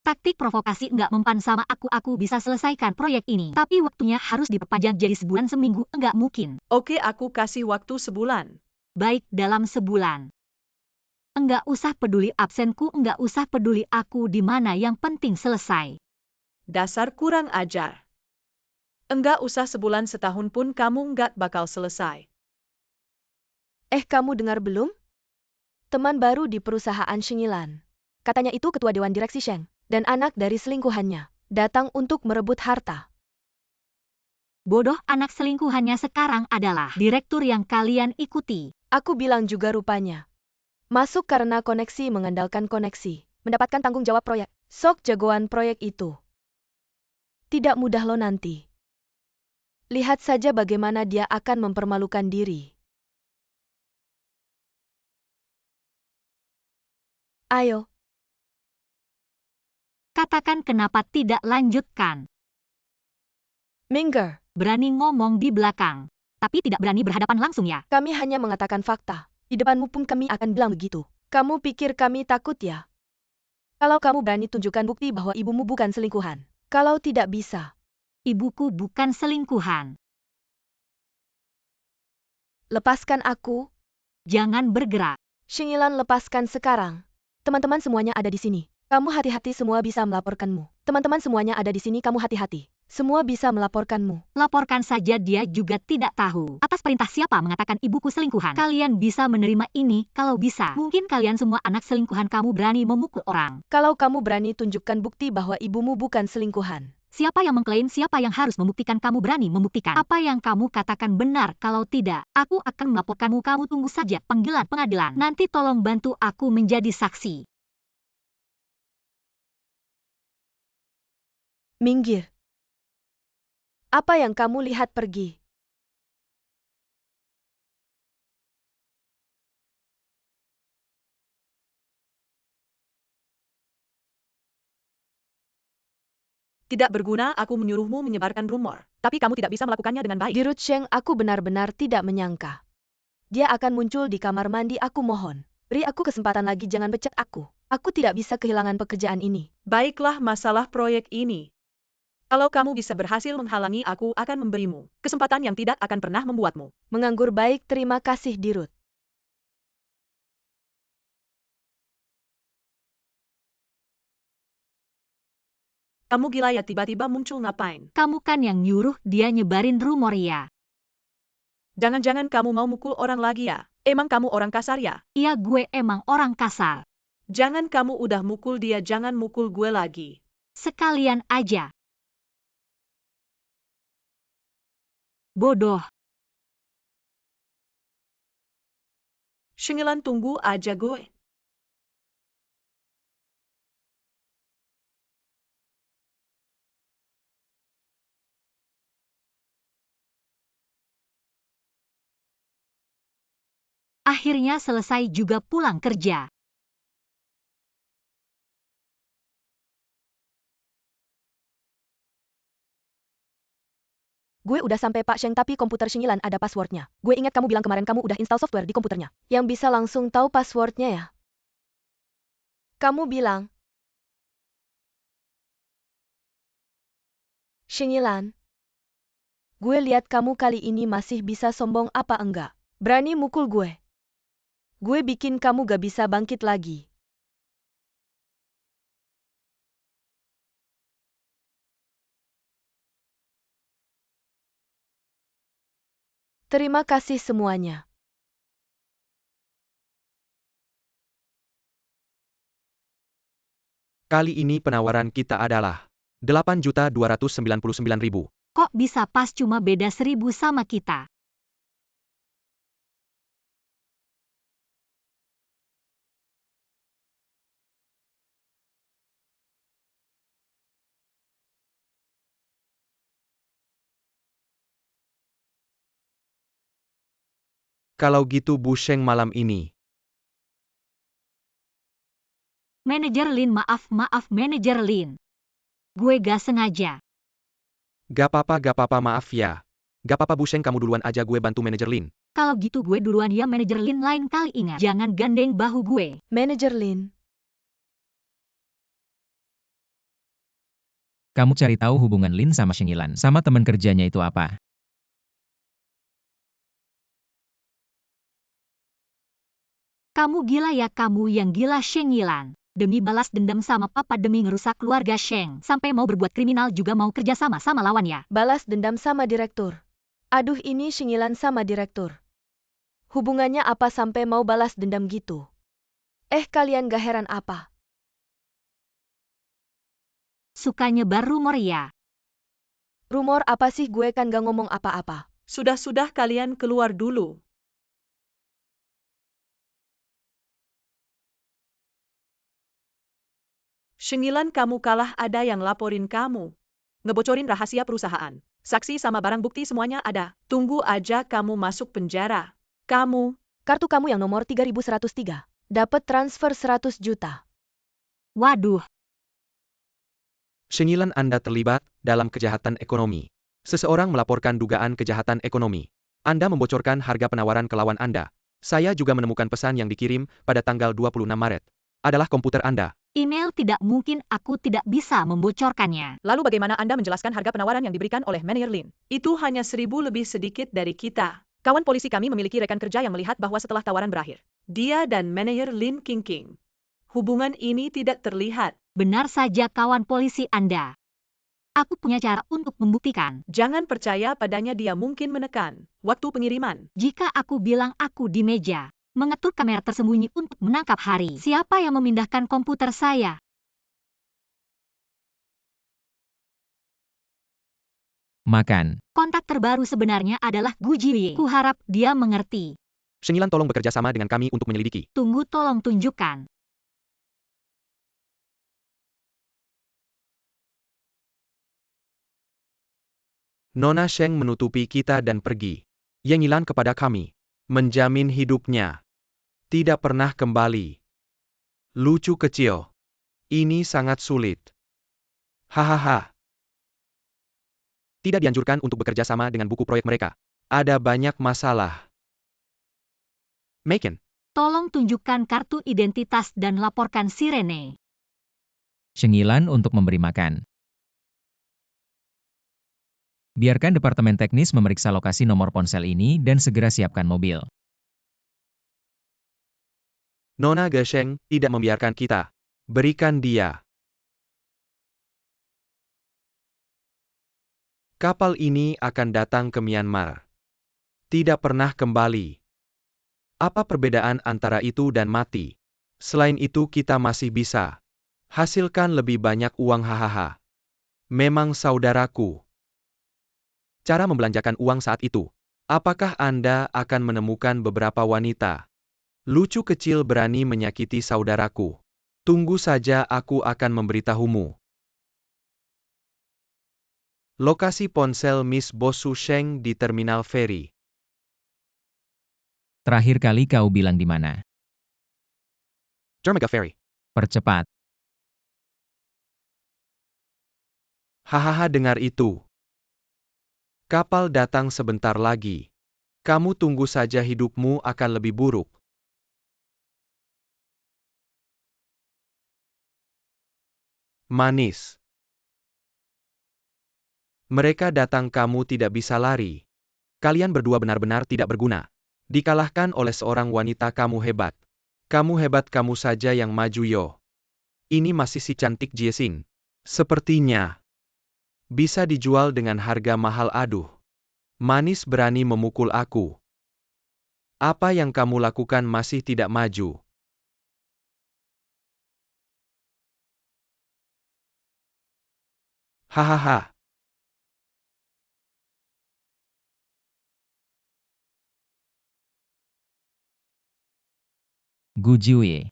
Taktik provokasi nggak mempan sama aku bisa selesaikan proyek ini. Tapi waktunya harus diperpanjang jadi sebulan, seminggu nggak mungkin. Oke, aku kasih waktu sebulan. Baik, dalam sebulan. Enggak usah peduli absenku, enggak usah peduli aku di mana, yang penting selesai. Dasar kurang ajar. Enggak usah sebulan, setahun pun kamu enggak bakal selesai. Kamu dengar belum? Teman baru di perusahaan Shingilan. Katanya itu ketua dewan direksi Sheng. Dan anak dari selingkuhannya. Datang untuk merebut harta. Bodoh, anak selingkuhannya sekarang adalah direktur yang kalian ikuti. Aku bilang juga rupanya. Masuk karena koneksi, mengandalkan koneksi. Mendapatkan tanggung jawab proyek. Sok jagoan proyek itu. Tidak mudah lo nanti. Lihat saja bagaimana dia akan mempermalukan diri. Ayo. Katakan kenapa tidak lanjutkan. Minggir, Berani ngomong di belakang, tapi tidak berani berhadapan langsung ya. kami hanya mengatakan fakta. Di depanmu pun kami akan bilang begitu. Kamu pikir kami takut ya? Kalau kamu berani tunjukkan bukti bahwa ibumu bukan selingkuhan. Kalau tidak bisa, Ibuku bukan selingkuhan. lepaskan aku. Jangan bergerak. Shingilan, lepaskan sekarang. Teman-teman semuanya ada di sini. Kamu hati-hati, semua bisa melaporkanmu. Teman-teman semuanya ada di sini, kamu hati-hati. Semua bisa melaporkanmu. Laporkan saja, dia juga tidak tahu. Atas perintah siapa mengatakan ibuku selingkuhan? Kalian bisa menerima ini kalau bisa. Mungkin kalian semua anak selingkuhan kamu berani memukul orang. Kalau kamu berani tunjukkan bukti bahwa ibumu bukan selingkuhan. Siapa yang mengklaim, siapa yang harus membuktikan? Kamu berani membuktikan? Apa yang kamu katakan benar? Kalau tidak, aku akan melaporkanmu. Kamu tunggu saja panggilan pengadilan. Nanti tolong bantu aku menjadi saksi. Minggir. Apa yang kamu lihat, pergi. Tidak berguna aku menyuruhmu menyebarkan rumor, tapi kamu tidak bisa melakukannya dengan baik. Dirut Sheng, aku benar-benar tidak menyangka. Dia akan muncul di kamar mandi, aku mohon. Beri aku kesempatan lagi, jangan pecat aku. Aku tidak bisa kehilangan pekerjaan ini. Baiklah, masalah proyek ini. Kalau kamu bisa berhasil menghalangi, aku akan memberimu kesempatan yang tidak akan pernah membuatmu Menganggur. Baik, terima kasih Dirut. Kamu gila ya, tiba-tiba muncul ngapain? Kamu kan yang nyuruh dia nyebarin rumor ya. Jangan-jangan kamu mau mukul orang lagi ya? Emang kamu orang kasar ya? Iya, gue emang orang kasar. Jangan, kamu udah mukul dia, jangan mukul gue lagi. Sekalian aja. Bodoh. Shingilan, tunggu aja gue. Akhirnya selesai juga pulang kerja. Gue udah sampai Pak Sheng, tapi komputer Shingilan ada passwordnya. Gue ingat kamu bilang kemarin kamu udah install software di komputernya. Yang bisa langsung tahu passwordnya ya? Kamu bilang. Shingilan. Gue lihat kamu kali ini masih bisa sombong apa enggak? Berani mukul gue. Gue bikin kamu gak bisa bangkit lagi. Terima kasih semuanya. Kali ini penawaran kita adalah 8.299.000. Kok bisa pas cuma beda 1.000 sama kita? Kalau gitu Bu Sheng malam ini. Manajer Lin, maaf Manajer Lin. Gue gak sengaja. Gak apa-apa maaf ya. Gak apa-apa Bu Sheng, kamu duluan aja, gue bantu manajer Lin. Kalau gitu gue duluan ya Manajer Lin, lain kali ingat. Jangan gandeng bahu gue. Manajer Lin. Kamu cari tahu hubungan Lin sama Shingilan, sama teman kerjanya itu apa? Kamu gila ya, kamu yang gila Shingilan. Demi balas dendam sama papa, demi ngerusak keluarga Sheng. Sampai mau berbuat kriminal juga mau kerja sama lawan ya. Balas dendam sama direktur. Aduh, ini Shingilan sama direktur. Hubungannya apa sampai mau balas dendam gitu? Kalian gak heran apa? Suka nyebar rumor ya. Rumor apa sih, gue kan gak ngomong apa-apa. Sudah-sudah, kalian keluar dulu. Shingilan, kamu kalah, ada yang laporin kamu. Ngebocorin rahasia perusahaan. Saksi sama barang bukti semuanya ada. Tunggu aja kamu masuk penjara. Kamu. Kartu kamu yang nomor 3103. Dapat transfer 100 juta. Waduh. Sheng Yilan, Anda terlibat dalam kejahatan ekonomi. Seseorang melaporkan dugaan kejahatan ekonomi. Anda membocorkan harga penawaran ke lawan Anda. Saya juga menemukan pesan yang dikirim pada tanggal 26 Maret. Adalah komputer Anda. Email tidak mungkin, aku tidak bisa membocorkannya. Lalu bagaimana Anda menjelaskan harga penawaran yang diberikan oleh Manager Lin? Itu hanya 1.000 lebih sedikit dari kita. Kawan polisi kami memiliki rekan kerja yang melihat bahwa setelah tawaran berakhir, dia dan Manager Lin King. Hubungan ini tidak terlihat. Benar saja kawan polisi Anda. Aku punya cara untuk membuktikan. Jangan percaya padanya, dia mungkin menekan waktu pengiriman. Jika aku bilang aku di meja, mengatur kamera tersembunyi untuk menangkap Hari, siapa yang memindahkan komputer saya? Makan. Kontak terbaru sebenarnya adalah Gu Jiwei. Kuharap dia mengerti. Sheng Yilan, tolong bekerja sama dengan kami untuk menyelidiki. Tunggu, tolong tunjukkan. Nona Sheng menutupi kita dan pergi. Yang Yilan kepada kami. Menjamin hidupnya. Tidak pernah kembali. Lucu kecil. Ini sangat sulit. Hahaha. Tidak dianjurkan untuk bekerja sama dengan buku proyek mereka. Ada banyak masalah. Maken. Tolong tunjukkan kartu identitas dan laporkan Sirene. Sheng Yilan untuk memberi makan. Biarkan departemen teknis memeriksa lokasi nomor ponsel ini dan segera siapkan mobil. Nona Gesheng tidak membiarkan kita. Berikan dia. Kapal ini akan datang ke Myanmar. Tidak pernah kembali. Apa perbedaan antara itu dan mati? Selain itu kita masih bisa hasilkan lebih banyak uang, hahaha. Memang saudaraku. Cara membelanjakan uang saat itu. Apakah Anda akan menemukan beberapa wanita lucu kecil berani menyakiti saudaraku? Tunggu saja, aku akan memberitahumu. Lokasi ponsel Miss Bosu Sheng di Terminal Feri. Terakhir kali kau bilang di mana? Dermaga Ferry. Percepat. Hahaha, dengar itu. Kapal datang sebentar lagi. Kamu tunggu saja, hidupmu akan lebih buruk. Manis. Mereka datang, kamu tidak bisa lari. Kalian berdua benar-benar tidak berguna. Dikalahkan oleh seorang wanita, kamu hebat. Kamu hebat, kamu saja yang maju, yo. Ini masih si cantik Jiesing. Sepertinya bisa dijual dengan harga mahal. Aduh. Manis berani memukul aku. Apa yang kamu lakukan masih tidak maju. Hahaha. Gu Jiwei.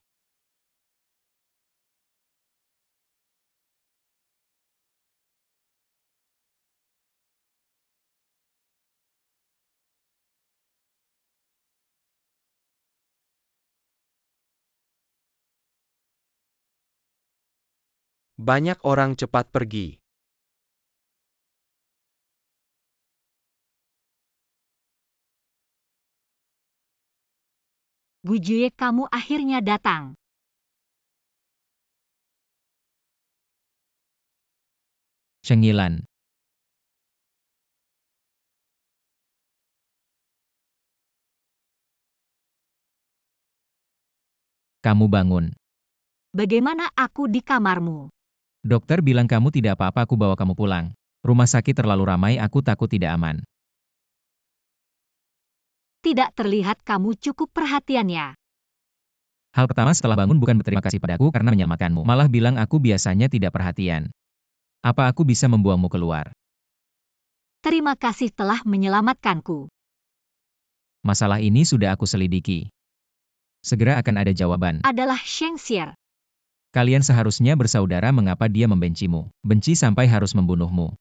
Banyak orang cepat pergi. Gu Jiwei, kamu akhirnya datang. Sheng Yilan. Kamu bangun. Bagaimana aku di kamarmu? Dokter bilang kamu tidak apa-apa, aku bawa kamu pulang. Rumah sakit terlalu ramai, aku takut tidak aman. Tidak terlihat kamu cukup perhatian ya. Hal pertama setelah bangun bukan berterima kasih padaku karena menyelamatkanmu, malah bilang aku biasanya tidak perhatian. Apa aku bisa membuangmu keluar? Terima kasih telah menyelamatkanku. Masalah ini sudah aku selidiki. Segera akan ada jawaban. Adalah Sheng Xier. Kalian seharusnya bersaudara, mengapa dia membencimu? Benci sampai harus membunuhmu.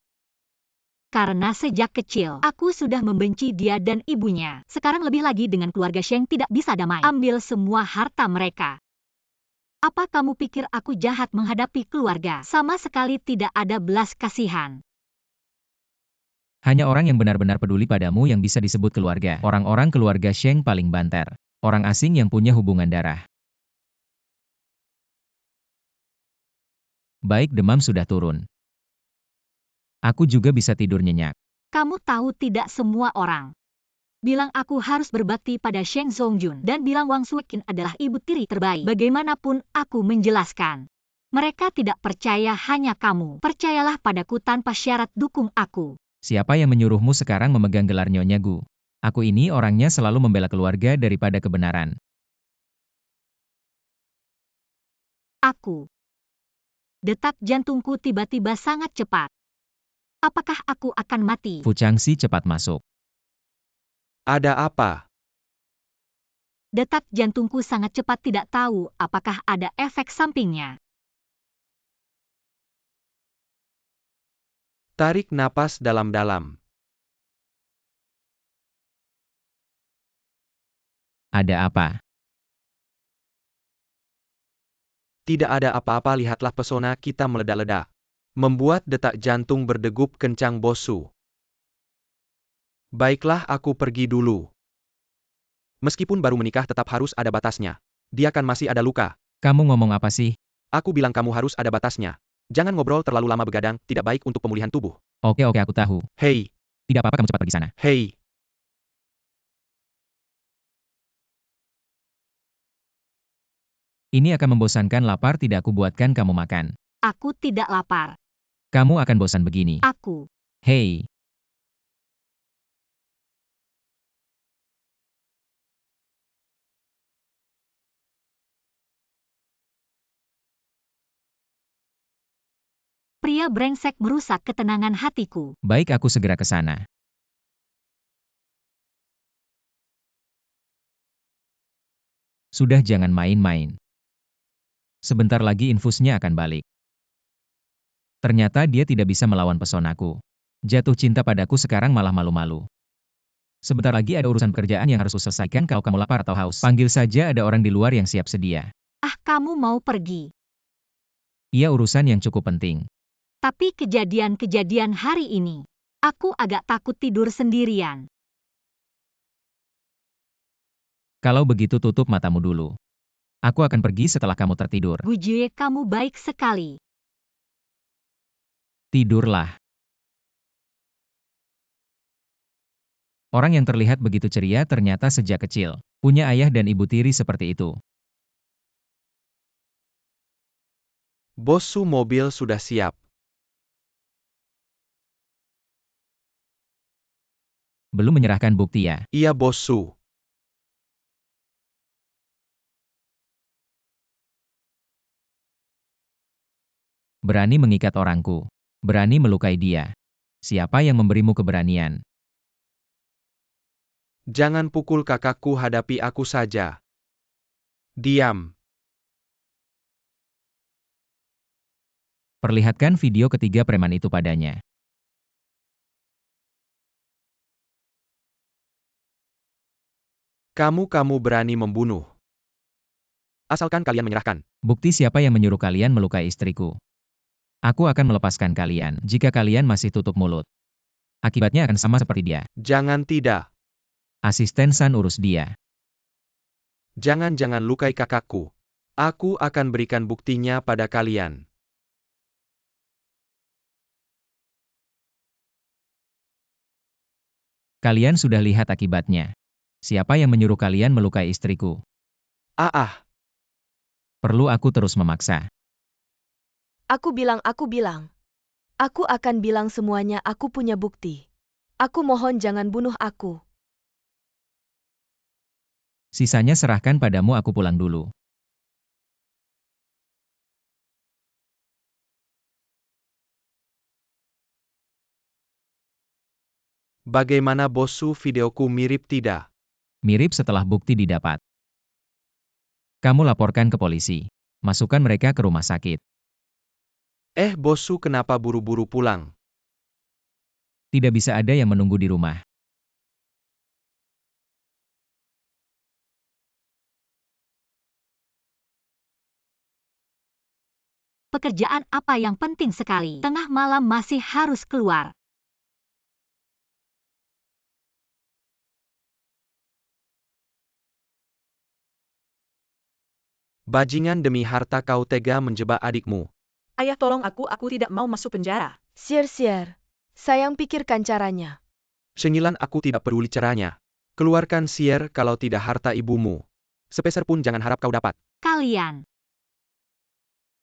Karena sejak kecil, aku sudah membenci dia dan ibunya. Sekarang lebih lagi dengan keluarga Sheng tidak bisa damai. Ambil semua harta mereka. Apa kamu pikir aku jahat menghadapi keluarga? Sama sekali tidak ada belas kasihan. Hanya orang yang benar-benar peduli padamu yang bisa disebut keluarga. Orang-orang keluarga Sheng paling banter. Orang asing yang punya hubungan darah. Baik, demam sudah turun. Aku juga bisa tidur nyenyak. Kamu tahu tidak semua orang bilang aku harus berbakti pada Sheng Zongjun dan bilang Wang Sueqin adalah ibu tiri terbaik. Bagaimanapun aku menjelaskan. Mereka tidak percaya, hanya kamu. Percayalah padaku tanpa syarat, dukung aku. Siapa yang menyuruhmu sekarang memegang gelar Nyonya Gu? Aku ini orangnya selalu membela keluarga daripada kebenaran. Aku. Detak jantungku tiba-tiba sangat cepat. Apakah aku akan mati? Fu Changxi cepat masuk. Ada apa? Detak jantungku sangat cepat, tidak tahu apakah ada efek sampingnya. Tarik napas dalam-dalam. Ada apa? Tidak ada apa-apa, lihatlah pesona kita meledak-ledak. Membuat detak jantung berdegup kencang Bos Su. Baiklah, aku pergi dulu. Meskipun baru menikah tetap harus ada batasnya. Dia kan masih ada luka. Kamu ngomong apa sih? Aku bilang kamu harus ada batasnya. Jangan ngobrol terlalu lama begadang, tidak baik untuk pemulihan tubuh. Oke, aku tahu. Hei, Tidak apa-apa, kamu cepat pergi sana. hei. Ini akan membosankan, lapar tidak aku buatkan kamu makan. Aku tidak lapar. Kamu akan bosan begini. Aku. Hei, Pria brengsek merusak ketenangan hatiku. baik, aku segera ke sana. Sudah, jangan main-main. Sebentar lagi infusnya akan balik. Ternyata dia tidak bisa melawan pesonaku. Jatuh cinta padaku sekarang malah malu-malu. Sebentar lagi ada urusan pekerjaan yang harus selesaikan. Kalau kamu lapar atau haus, panggil saja, ada orang di luar yang siap sedia. Ah, kamu mau pergi. Ia urusan yang cukup penting. Tapi kejadian-kejadian hari ini, aku agak takut tidur sendirian. Kalau begitu tutup matamu dulu. Aku akan pergi setelah kamu tertidur. Gujie, kamu baik sekali. Tidurlah. Orang yang terlihat begitu ceria ternyata sejak kecil punya ayah dan ibu tiri seperti itu. Bos Su, mobil sudah siap. Belum menyerahkan bukti ya? Iya, Bos Su. Berani mengikat orangku. Berani melukai dia. Siapa yang memberimu keberanian? Jangan pukul kakakku, hadapi aku saja. Diam. Perlihatkan video ketiga preman itu padanya. Kamu berani membunuh. Asalkan kalian menyerahkan. Bukti siapa yang menyuruh kalian melukai istriku. Aku akan melepaskan kalian jika kalian masih tutup mulut. Akibatnya akan sama seperti dia. Jangan, tidak. Asisten San urus dia. Jangan lukai kakakku. Aku akan berikan buktinya pada kalian. Kalian sudah lihat akibatnya. Siapa yang menyuruh kalian melukai istriku? Ah. Perlu aku terus memaksa? Aku bilang. Aku akan bilang semuanya, aku punya bukti. Aku mohon jangan bunuh aku. Sisanya serahkan padamu, aku pulang dulu. Bagaimana Bos Su, videoku mirip tidak? Mirip setelah bukti didapat. Kamu laporkan ke polisi. Masukkan mereka ke rumah sakit. Bos Su, kenapa buru-buru pulang? Tidak bisa ada yang menunggu di rumah. pekerjaan apa yang penting sekali. Tengah malam masih harus keluar. Bajingan, demi harta kau tega menjebak adikmu. Ayah, tolong aku tidak mau masuk penjara. Siar. Sayang, pikirkan caranya. Shengilan, aku tidak peduli caranya. Keluarkan Sier, kalau tidak harta ibumu. Sepeser pun jangan harap kau dapat. Kalian.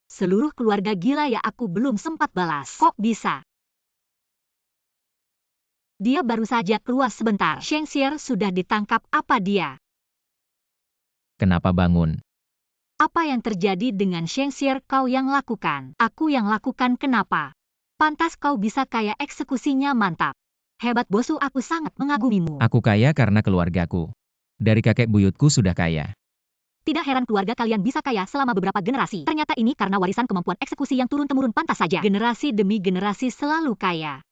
Seluruh keluarga gila ya, aku belum sempat balas. Kok bisa? Dia baru saja keluar sebentar. Sheng Xier sudah ditangkap. Apa dia? Kenapa bangun? Apa yang terjadi dengan Sheng Xier? Kau yang lakukan. Aku yang lakukan. Kenapa? Pantas kau bisa kaya, eksekusinya mantap. Hebat bosu, aku sangat mengagumimu. Aku kaya karena keluargaku. Dari kakek buyutku sudah kaya. Tidak heran keluarga kalian bisa kaya selama beberapa generasi. Ternyata ini karena warisan kemampuan eksekusi yang turun-temurun. Pantas saja generasi demi generasi selalu kaya.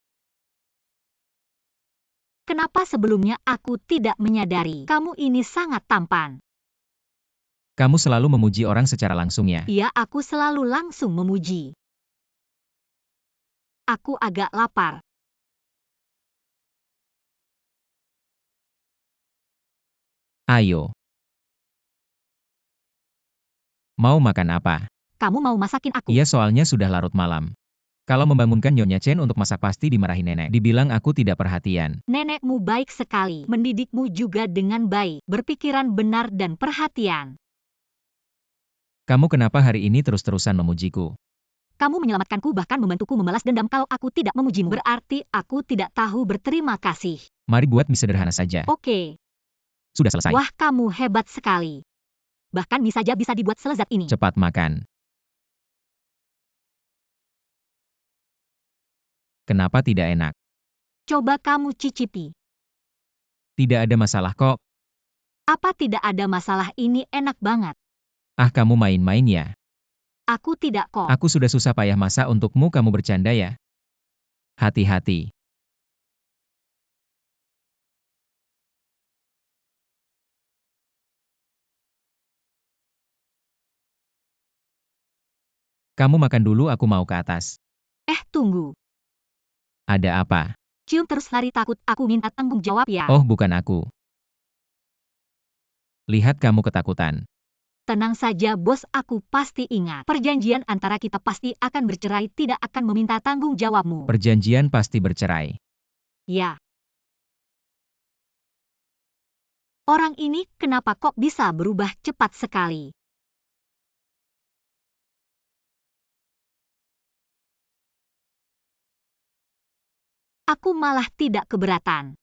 Kenapa sebelumnya aku tidak menyadari? Kamu ini sangat tampan. Kamu selalu memuji orang secara langsung ya? Iya, aku selalu langsung memuji. Aku agak lapar. Ayo. Mau makan apa? Kamu mau masakin aku? Iya, soalnya sudah larut malam. Kalau membangunkan Nyonya Chen untuk masak pasti dimarahi nenek. Dibilang aku tidak perhatian. Nenekmu baik sekali. Mendidikmu juga dengan baik. Berpikiran benar dan perhatian. Kamu kenapa hari ini terus-terusan memujiku? Kamu menyelamatkanku, bahkan membantuku membalas dendam. Kalau aku tidak memujimu, berarti aku tidak tahu berterima kasih. Mari buat mie sederhana saja. Oke. Sudah selesai. Wah, kamu hebat sekali. Bahkan mie saja bisa dibuat selezat ini. Cepat makan. Kenapa tidak enak? Coba kamu cicipi. Tidak ada masalah kok. Apa tidak ada masalah, ini enak banget. Ah, kamu main-main ya? Aku tidak kok. Aku sudah susah payah masak untukmu, kamu bercanda ya? Hati-hati. Kamu makan dulu, aku mau ke atas. Tunggu. Ada apa? Cium terus lari takut, aku minta tanggung jawab ya. Oh, bukan aku. Lihat kamu ketakutan. Tenang saja bos, aku pasti ingat. Perjanjian antara kita pasti akan bercerai, tidak akan meminta tanggung jawabmu. Perjanjian pasti bercerai. Ya. Orang ini kenapa kok bisa berubah cepat sekali? Aku malah tidak keberatan.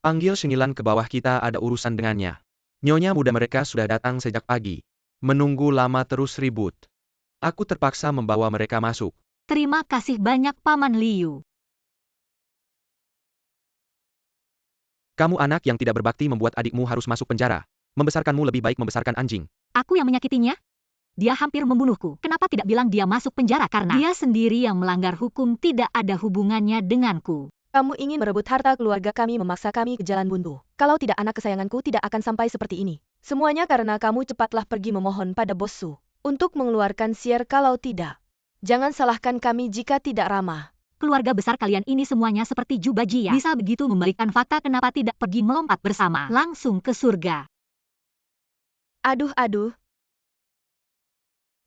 Panggil Shengilan ke bawah, kita ada urusan dengannya. Nyonya muda mereka sudah datang sejak pagi. Menunggu lama terus ribut. Aku terpaksa membawa mereka masuk. Terima kasih banyak Paman Liu. Kamu anak yang tidak berbakti, membuat adikmu harus masuk penjara. Membesarkanmu lebih baik membesarkan anjing. Aku yang menyakitinya? Dia hampir membunuhku. Kenapa tidak bilang dia masuk penjara? Karena dia sendiri yang melanggar hukum, tidak ada hubungannya denganku. Kamu ingin merebut harta keluarga kami, memaksa kami ke jalan buntu. Kalau tidak, anak kesayanganku tidak akan sampai seperti ini. Semuanya karena kamu. Cepatlah pergi memohon pada Bos Su untuk mengeluarkan Sier. Kalau tidak, jangan salahkan kami jika tidak ramah. Keluarga besar kalian ini semuanya seperti Jubaji ya. Bisa begitu membalikan fakta, kenapa tidak pergi melompat bersama langsung ke surga? Aduh.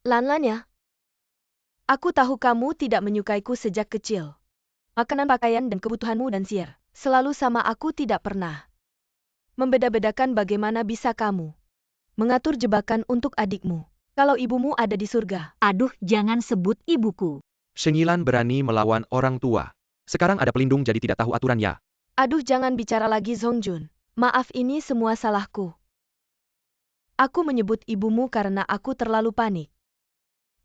Lan ya. Aku tahu kamu tidak menyukaiku sejak kecil. Makanan, pakaian, dan kebutuhanmu dan Sier selalu sama. Aku tidak pernah membeda-bedakan. Bagaimana bisa kamu mengatur jebakan untuk adikmu kalau ibumu ada di surga? Aduh, jangan sebut ibuku. Shengilan berani melawan orang tua. Sekarang ada pelindung jadi tidak tahu aturan ya. Aduh, jangan bicara lagi Zongjun. Maaf, ini semua salahku. Aku menyebut ibumu karena aku terlalu panik.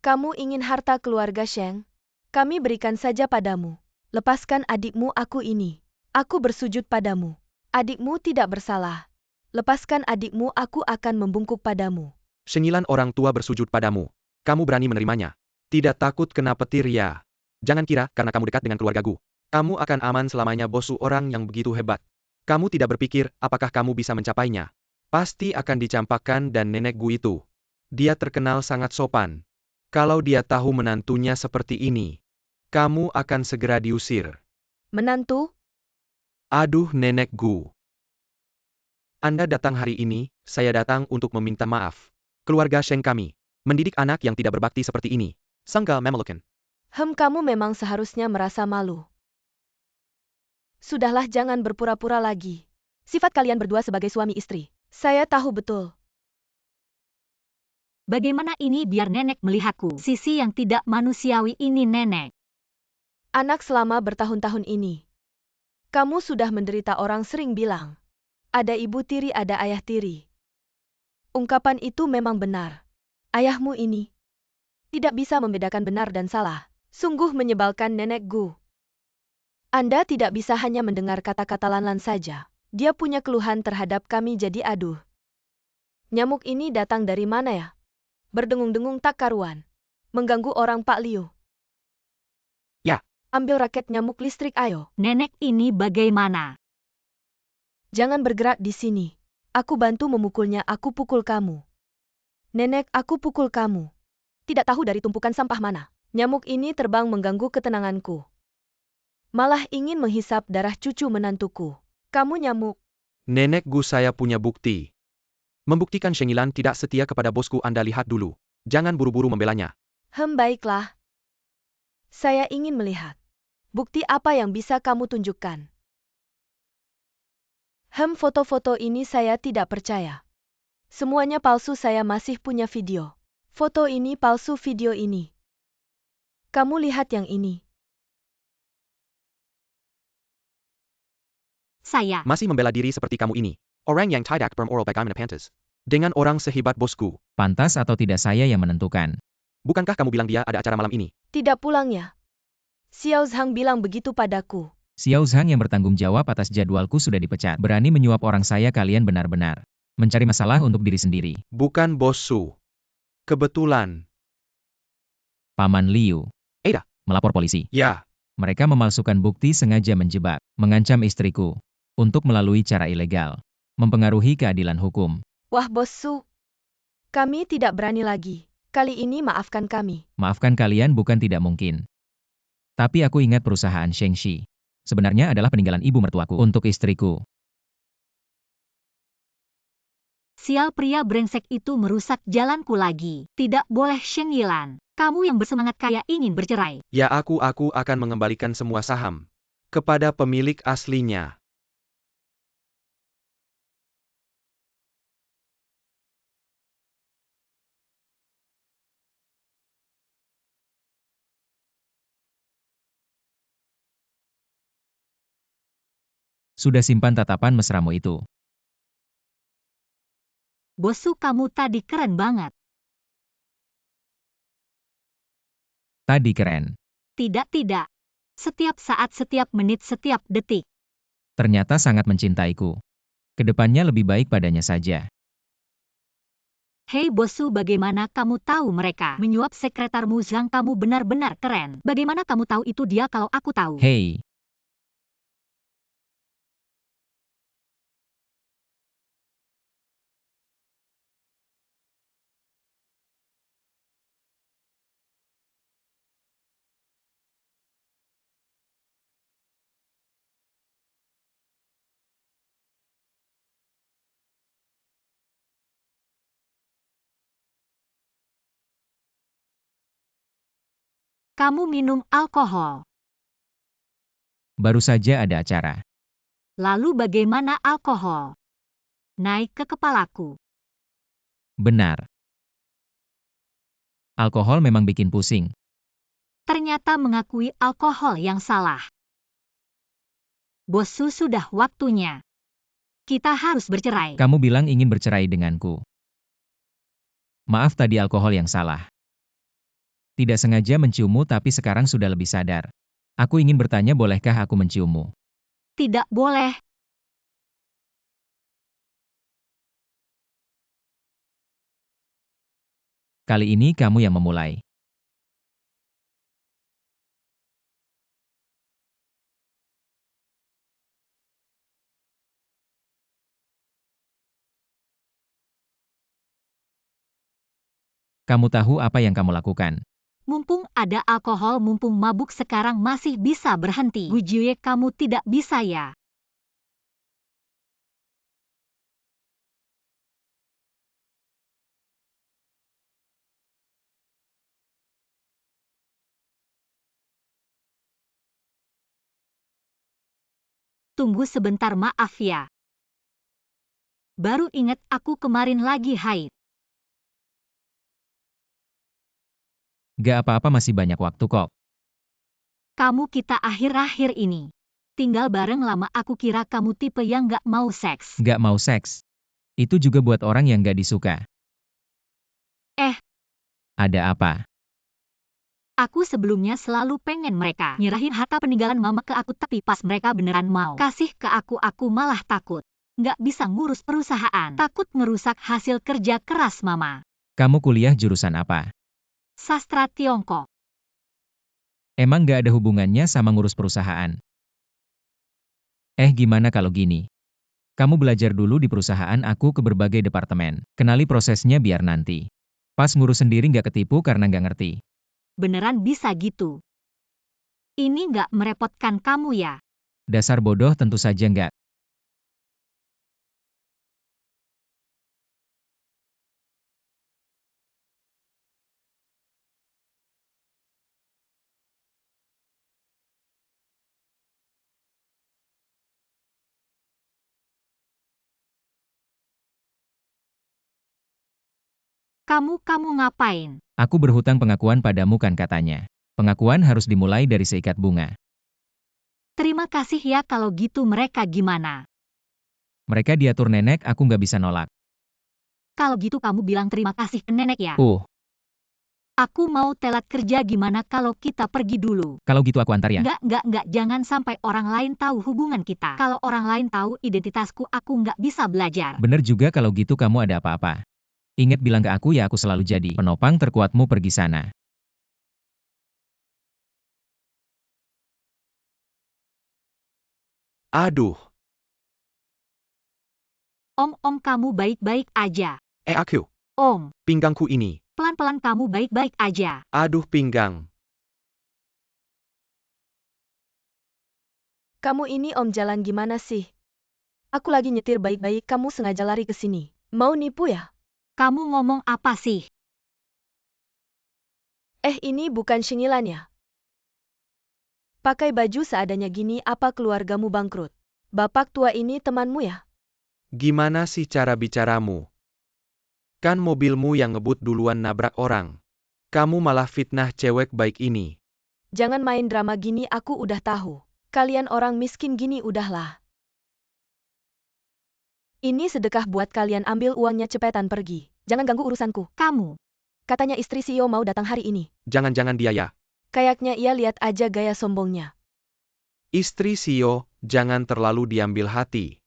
Kamu ingin harta keluarga Sheng? Kami berikan saja padamu. Lepaskan adikmu, aku ini. Aku bersujud padamu. Adikmu tidak bersalah. Lepaskan adikmu, aku akan membungkuk padamu. Shengilan, orang tua bersujud padamu. Kamu berani menerimanya? Tidak takut kena petir ya? Jangan kira karena kamu dekat dengan keluargaku, kamu akan aman selamanya. Bosu orang yang begitu hebat. Kamu tidak berpikir apakah kamu bisa mencapainya? Pasti akan dicampakkan dan nenek Gu itu. Dia terkenal sangat sopan. Kalau dia tahu menantunya seperti ini, kamu akan segera diusir. Menantu? Aduh Nenek Gu. Anda datang hari ini, saya datang untuk meminta maaf. Keluarga Sheng kami mendidik anak yang tidak berbakti seperti ini. Sangka Mamelukan. Kamu memang seharusnya merasa malu. Sudahlah, jangan berpura-pura lagi. Sifat kalian berdua sebagai suami istri, saya tahu betul. Bagaimana ini biar nenek melihatku? Sisi yang tidak manusiawi ini nenek. Anak, selama bertahun-tahun ini, kamu sudah menderita. Orang sering bilang, ada ibu tiri, ada ayah tiri. Ungkapan itu memang benar. Ayahmu ini tidak bisa membedakan benar dan salah. Sungguh menyebalkan Nenek Gu. Anda tidak bisa hanya mendengar kata-kata Lanlan saja. Dia punya keluhan terhadap kami, jadi aduh. Nyamuk ini datang dari mana ya? Berdengung-dengung tak karuan. Mengganggu orang Pak Liu. Ya. Ambil raket nyamuk listrik ayo. Nenek ini bagaimana? Jangan bergerak di sini. Aku bantu memukulnya, aku pukul kamu. Nenek, aku pukul kamu. Tidak tahu dari tumpukan sampah mana. Nyamuk ini terbang mengganggu ketenanganku. Malah ingin menghisap darah cucu menantuku. Kamu nyamuk. Nenek Gu, saya punya bukti. Membuktikan Sheng Yilan tidak setia kepada bosku. Anda lihat dulu. Jangan buru-buru membelanya. Baiklah. Saya ingin melihat. Bukti apa yang bisa kamu tunjukkan? Foto-foto ini saya tidak percaya. Semuanya palsu, saya masih punya video. Foto ini palsu, video ini. Kamu lihat yang ini. Saya. Masih membela diri seperti kamu ini. Orang yang tidak beroral bagaimana pantas. Dengan orang sehebat bosku. Pantas atau tidak saya yang menentukan. Bukankah kamu bilang dia ada acara malam ini? Tidak pulangnya. Xiao Zhang bilang begitu padaku. Xiao Zhang yang bertanggung jawab atas jadwalku sudah dipecat. Berani menyuap orang saya, kalian benar-benar mencari masalah untuk diri sendiri. Bukan bosku. Kebetulan. Paman Liu. Ada. Melapor polisi. Ya. Mereka memalsukan bukti, sengaja menjebak, mengancam istriku. Untuk melalui cara ilegal. Mempengaruhi keadilan hukum. Wah bosku. Kami tidak berani lagi. Kali ini maafkan kami. Maafkan kalian bukan tidak mungkin. Tapi aku ingat perusahaan Shengxi. Sebenarnya adalah peninggalan ibu mertuaku untuk istriku. Sial, pria brengsek itu merusak jalanku lagi. Tidak boleh, Sheng Yilan. Kamu yang bersemangat kaya ingin bercerai. Ya, aku akan mengembalikan semua saham kepada pemilik aslinya. Sudah simpan tatapan mesramu itu. Bosku, kamu tadi keren banget. Tadi keren. Tidak. Setiap saat, setiap menit, setiap detik. Ternyata sangat mencintaiku. Kedepannya lebih baik padanya saja. Hei bosku, bagaimana kamu tahu mereka menyuap sekretarmu Zhang? Kamu benar-benar keren. Bagaimana kamu tahu itu dia kalau aku tahu? Hei. Kamu minum alkohol. Baru saja ada acara. Lalu bagaimana alkohol naik ke kepalaku? Benar. Alkohol memang bikin pusing. Ternyata mengakui alkohol yang salah. Bosku, sudah waktunya. Kita harus bercerai. Kamu bilang ingin bercerai denganku. Maaf, tadi alkohol yang salah. Tidak sengaja menciummu, tapi sekarang sudah lebih sadar. Aku ingin bertanya, bolehkah aku menciummu? Tidak boleh. Kali ini kamu yang memulai. Kamu tahu apa yang kamu lakukan. Mumpung ada alkohol, mumpung mabuk sekarang masih bisa berhenti. Bu Jue, kamu tidak bisa ya? Tunggu sebentar, maaf ya. Baru ingat aku kemarin lagi haid. Gak apa-apa, masih banyak waktu kok. Kamu kita akhir-akhir ini tinggal bareng lama, aku kira kamu tipe yang gak mau seks. Gak mau seks. Itu juga buat orang yang gak disuka. Eh. Ada apa? Aku sebelumnya selalu pengen mereka nyerahin harta peninggalan mama ke aku, tapi pas mereka beneran mau kasih ke aku malah takut. Nggak bisa ngurus perusahaan, takut ngerusak hasil kerja keras mama. Kamu kuliah jurusan apa? Sastra Tiongkok. Emang gak ada hubungannya sama ngurus perusahaan? Gimana kalau gini? Kamu belajar dulu di perusahaan aku ke berbagai departemen. Kenali prosesnya biar nanti pas ngurus sendiri gak ketipu karena gak ngerti. Beneran bisa gitu? Ini nggak merepotkan kamu ya? Dasar bodoh, tentu saja nggak. Kamu ngapain? Aku berhutang pengakuan padamu kan katanya. Pengakuan harus dimulai dari seikat bunga. Terima kasih ya, kalau gitu mereka gimana? Mereka diatur nenek, aku nggak bisa nolak. Kalau gitu kamu bilang terima kasih ke nenek ya? Aku mau telat kerja, gimana kalau kita pergi dulu? Kalau gitu aku antar ya? Nggak, jangan sampai orang lain tahu hubungan kita. Kalau orang lain tahu identitasku, aku nggak bisa belajar. Bener juga, kalau gitu kamu ada apa-apa. Ingat bilang ke aku ya, aku selalu jadi penopang terkuatmu, pergi sana. Aduh. Om, kamu baik-baik aja? Aku. Om. Pinggangku ini. Pelan-pelan, kamu baik-baik aja? Aduh, pinggang. Kamu ini Om, jalan gimana sih? Aku lagi nyetir baik-baik, kamu sengaja lari ke sini. Mau nipu ya? Kamu ngomong apa sih? Ini bukan Shingilan ya? Pakai baju seadanya gini, apa keluargamu bangkrut? Bapak tua ini temanmu ya? Gimana sih cara bicaramu? Kan mobilmu yang ngebut duluan nabrak orang. Kamu malah fitnah cewek baik ini. Jangan main drama gini, aku udah tahu. Kalian orang miskin gini udahlah. Ini sedekah buat kalian, ambil uangnya cepetan pergi. Jangan ganggu urusanku. Kamu. Katanya istri CEO mau datang hari ini. Jangan-jangan dia ya? Kayaknya ia, lihat aja gaya sombongnya. Istri CEO, jangan terlalu diambil hati.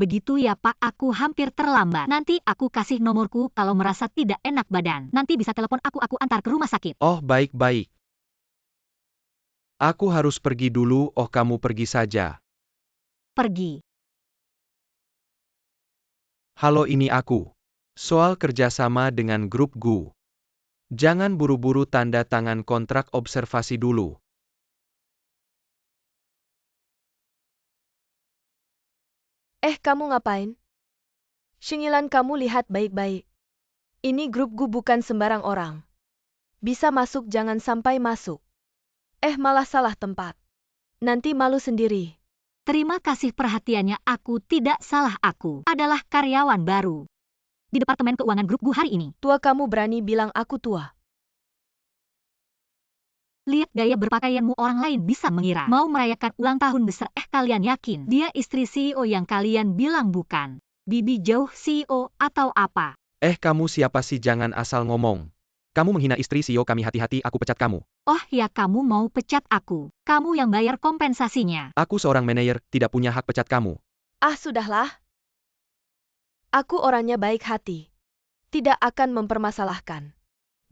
Begitu ya Pak, aku hampir terlambat. Nanti aku kasih nomorku, kalau merasa tidak enak badan. Nanti bisa telepon aku antar ke rumah sakit. Oh, baik-baik. Aku harus pergi dulu, kamu pergi saja. Pergi. Halo, ini aku. Soal kerjasama dengan grup GU. Jangan buru-buru tanda tangan kontrak observasi dulu. Kamu ngapain? Shingilan, kamu lihat baik-baik. Ini grup GU bukan sembarang orang. Bisa masuk, jangan sampai masuk. Malah salah tempat. Nanti malu sendiri. Terima kasih perhatiannya, aku tidak salah, aku adalah karyawan baru di Departemen Keuangan Grup GU hari ini. Tua, kamu berani bilang aku tua? Lihat gaya berpakaianmu, orang lain bisa mengira mau merayakan ulang tahun besar. Kalian yakin dia istri CEO yang kalian bilang bukan? Bibi jauh CEO atau apa? Kamu siapa sih? Jangan asal ngomong. Kamu menghina istri CEO kami, hati-hati aku pecat kamu. Oh ya, kamu mau pecat aku? Kamu yang bayar kompensasinya. Aku seorang manajer, tidak punya hak pecat kamu. Sudahlah. Aku orangnya baik hati. Tidak akan mempermasalahkan.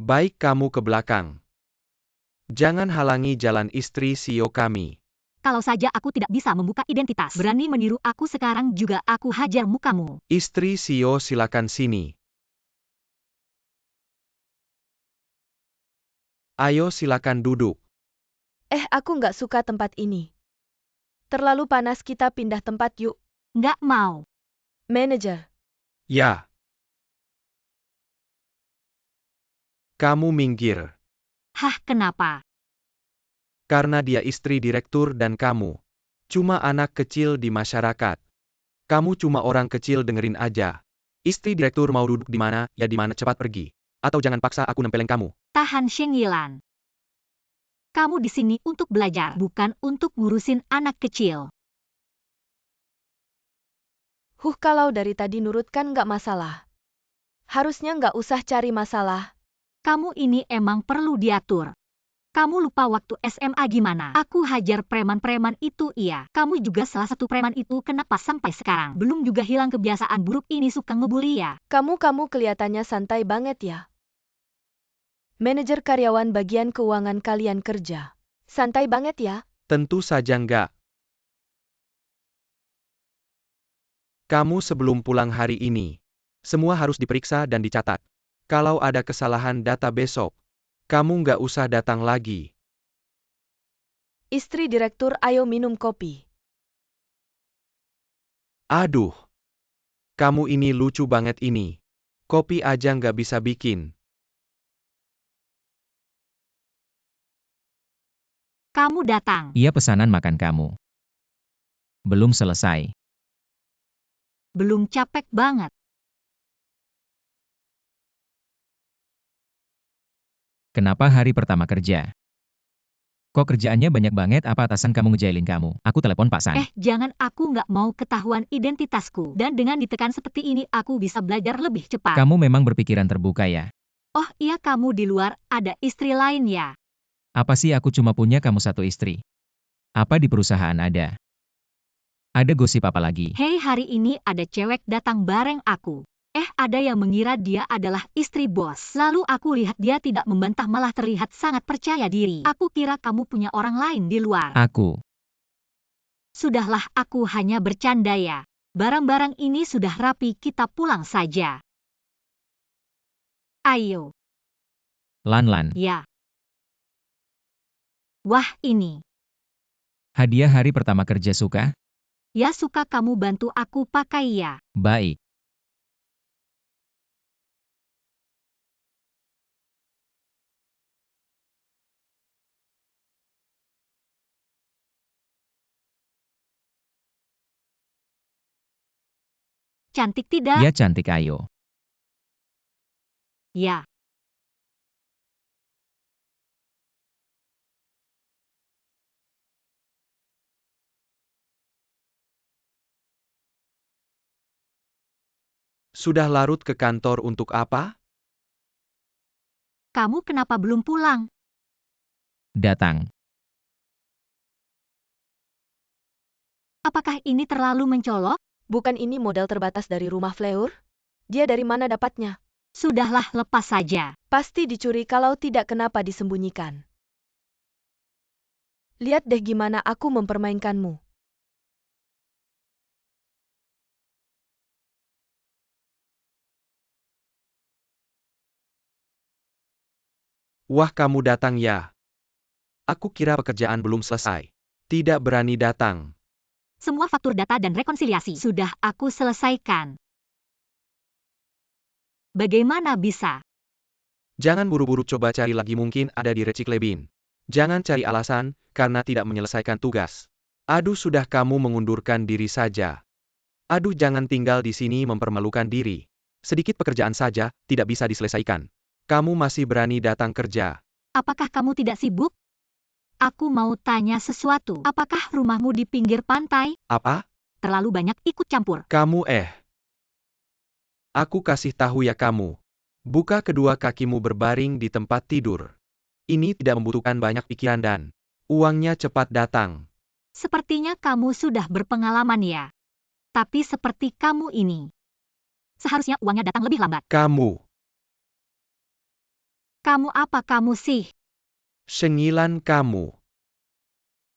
Baik, kamu ke belakang. Jangan halangi jalan istri CEO kami. Kalau saja aku tidak bisa membuka identitas, berani meniru aku sekarang juga aku hajar mukamu. Istri CEO, silakan sini. Ayo silakan duduk. Aku nggak suka tempat ini. Terlalu panas, kita pindah tempat yuk. Nggak mau. Manajer, Ya. Kamu minggir. Hah, kenapa? Karena dia istri direktur dan kamu cuma anak kecil di masyarakat. Kamu cuma orang kecil, dengerin aja. Istri direktur mau duduk di mana, ya di mana, cepat pergi. Atau jangan paksa aku nempelin kamu. Tahan, Sheng Yilan. Kamu di sini untuk belajar, bukan untuk ngurusin anak kecil. kalau dari tadi nurut kan nggak masalah. Harusnya nggak usah cari masalah. Kamu ini emang perlu diatur. Kamu lupa waktu SMA gimana? Aku hajar preman-preman itu, iya. Kamu juga salah satu preman itu, kenapa sampai sekarang belum juga hilang kebiasaan buruk ini, suka ngebully ya? Kamu kelihatannya santai banget ya. Manajer karyawan bagian keuangan kalian kerja. Santai banget ya. Tentu saja enggak. Kamu sebelum pulang hari ini, semua harus diperiksa dan dicatat. Kalau ada kesalahan data besok, kamu nggak usah datang lagi. Istri direktur, ayo minum kopi. Aduh, kamu ini lucu banget ini. Kopi aja nggak bisa bikin. Kamu datang. Iya, pesanan makan kamu. Belum selesai. Belum, capek banget. Kenapa hari pertama kerja? Kok kerjaannya banyak banget, apa atasan kamu ngejailin kamu? Aku telepon Pak San. Jangan, aku nggak mau ketahuan identitasku. Dan dengan ditekan seperti ini, aku bisa belajar lebih cepat. Kamu memang berpikiran terbuka ya? Oh iya, kamu di luar ada istri lain ya? Apa sih, aku cuma punya kamu satu istri? Apa di perusahaan ada? Ada gosip apa lagi? Hei, hari ini ada cewek datang bareng aku. Ada yang mengira dia adalah istri bos. Lalu aku lihat dia tidak membantah, malah terlihat sangat percaya diri. Aku kira kamu punya orang lain di luar. Aku. Sudahlah, aku hanya bercanda ya. Barang-barang ini sudah rapi, kita pulang saja. Ayo. Lan. Ya. Wah, ini. Hadiah hari pertama kerja, suka? Ya, suka, kamu bantu aku pakai ya. Baik. Cantik tidak? Ya, cantik, ayo. Ya. Sudah larut ke kantor untuk apa? Kamu kenapa belum pulang? Datang. Apakah ini terlalu mencolok? Bukan ini model terbatas dari rumah Fleur? Dia dari mana dapatnya? Sudahlah, lepas saja. Pasti dicuri, kalau tidak kenapa disembunyikan. Lihat deh gimana aku mempermainkanmu. Wah, kamu datang ya. Aku kira pekerjaan belum selesai. Tidak berani datang. Semua faktur data dan rekonsiliasi sudah aku selesaikan. Bagaimana bisa? Jangan buru-buru, coba cari lagi, mungkin ada di Recycle Bin. Jangan cari alasan, karena tidak menyelesaikan tugas. Aduh, sudah, kamu mengundurkan diri saja. Aduh, jangan tinggal di sini mempermalukan diri. Sedikit pekerjaan saja, tidak bisa diselesaikan. Kamu masih berani datang kerja. Apakah kamu tidak sibuk? Aku mau tanya sesuatu. Apakah rumahmu di pinggir pantai? Apa? Terlalu banyak ikut campur. Kamu Aku kasih tahu ya kamu. Buka kedua kakimu berbaring di tempat tidur. Ini tidak membutuhkan banyak pikiran dan uangnya cepat datang. Sepertinya kamu sudah berpengalaman ya. Tapi seperti kamu ini, seharusnya uangnya datang lebih lambat. Kamu. Kamu apa kamu sih? Sengilan kamu.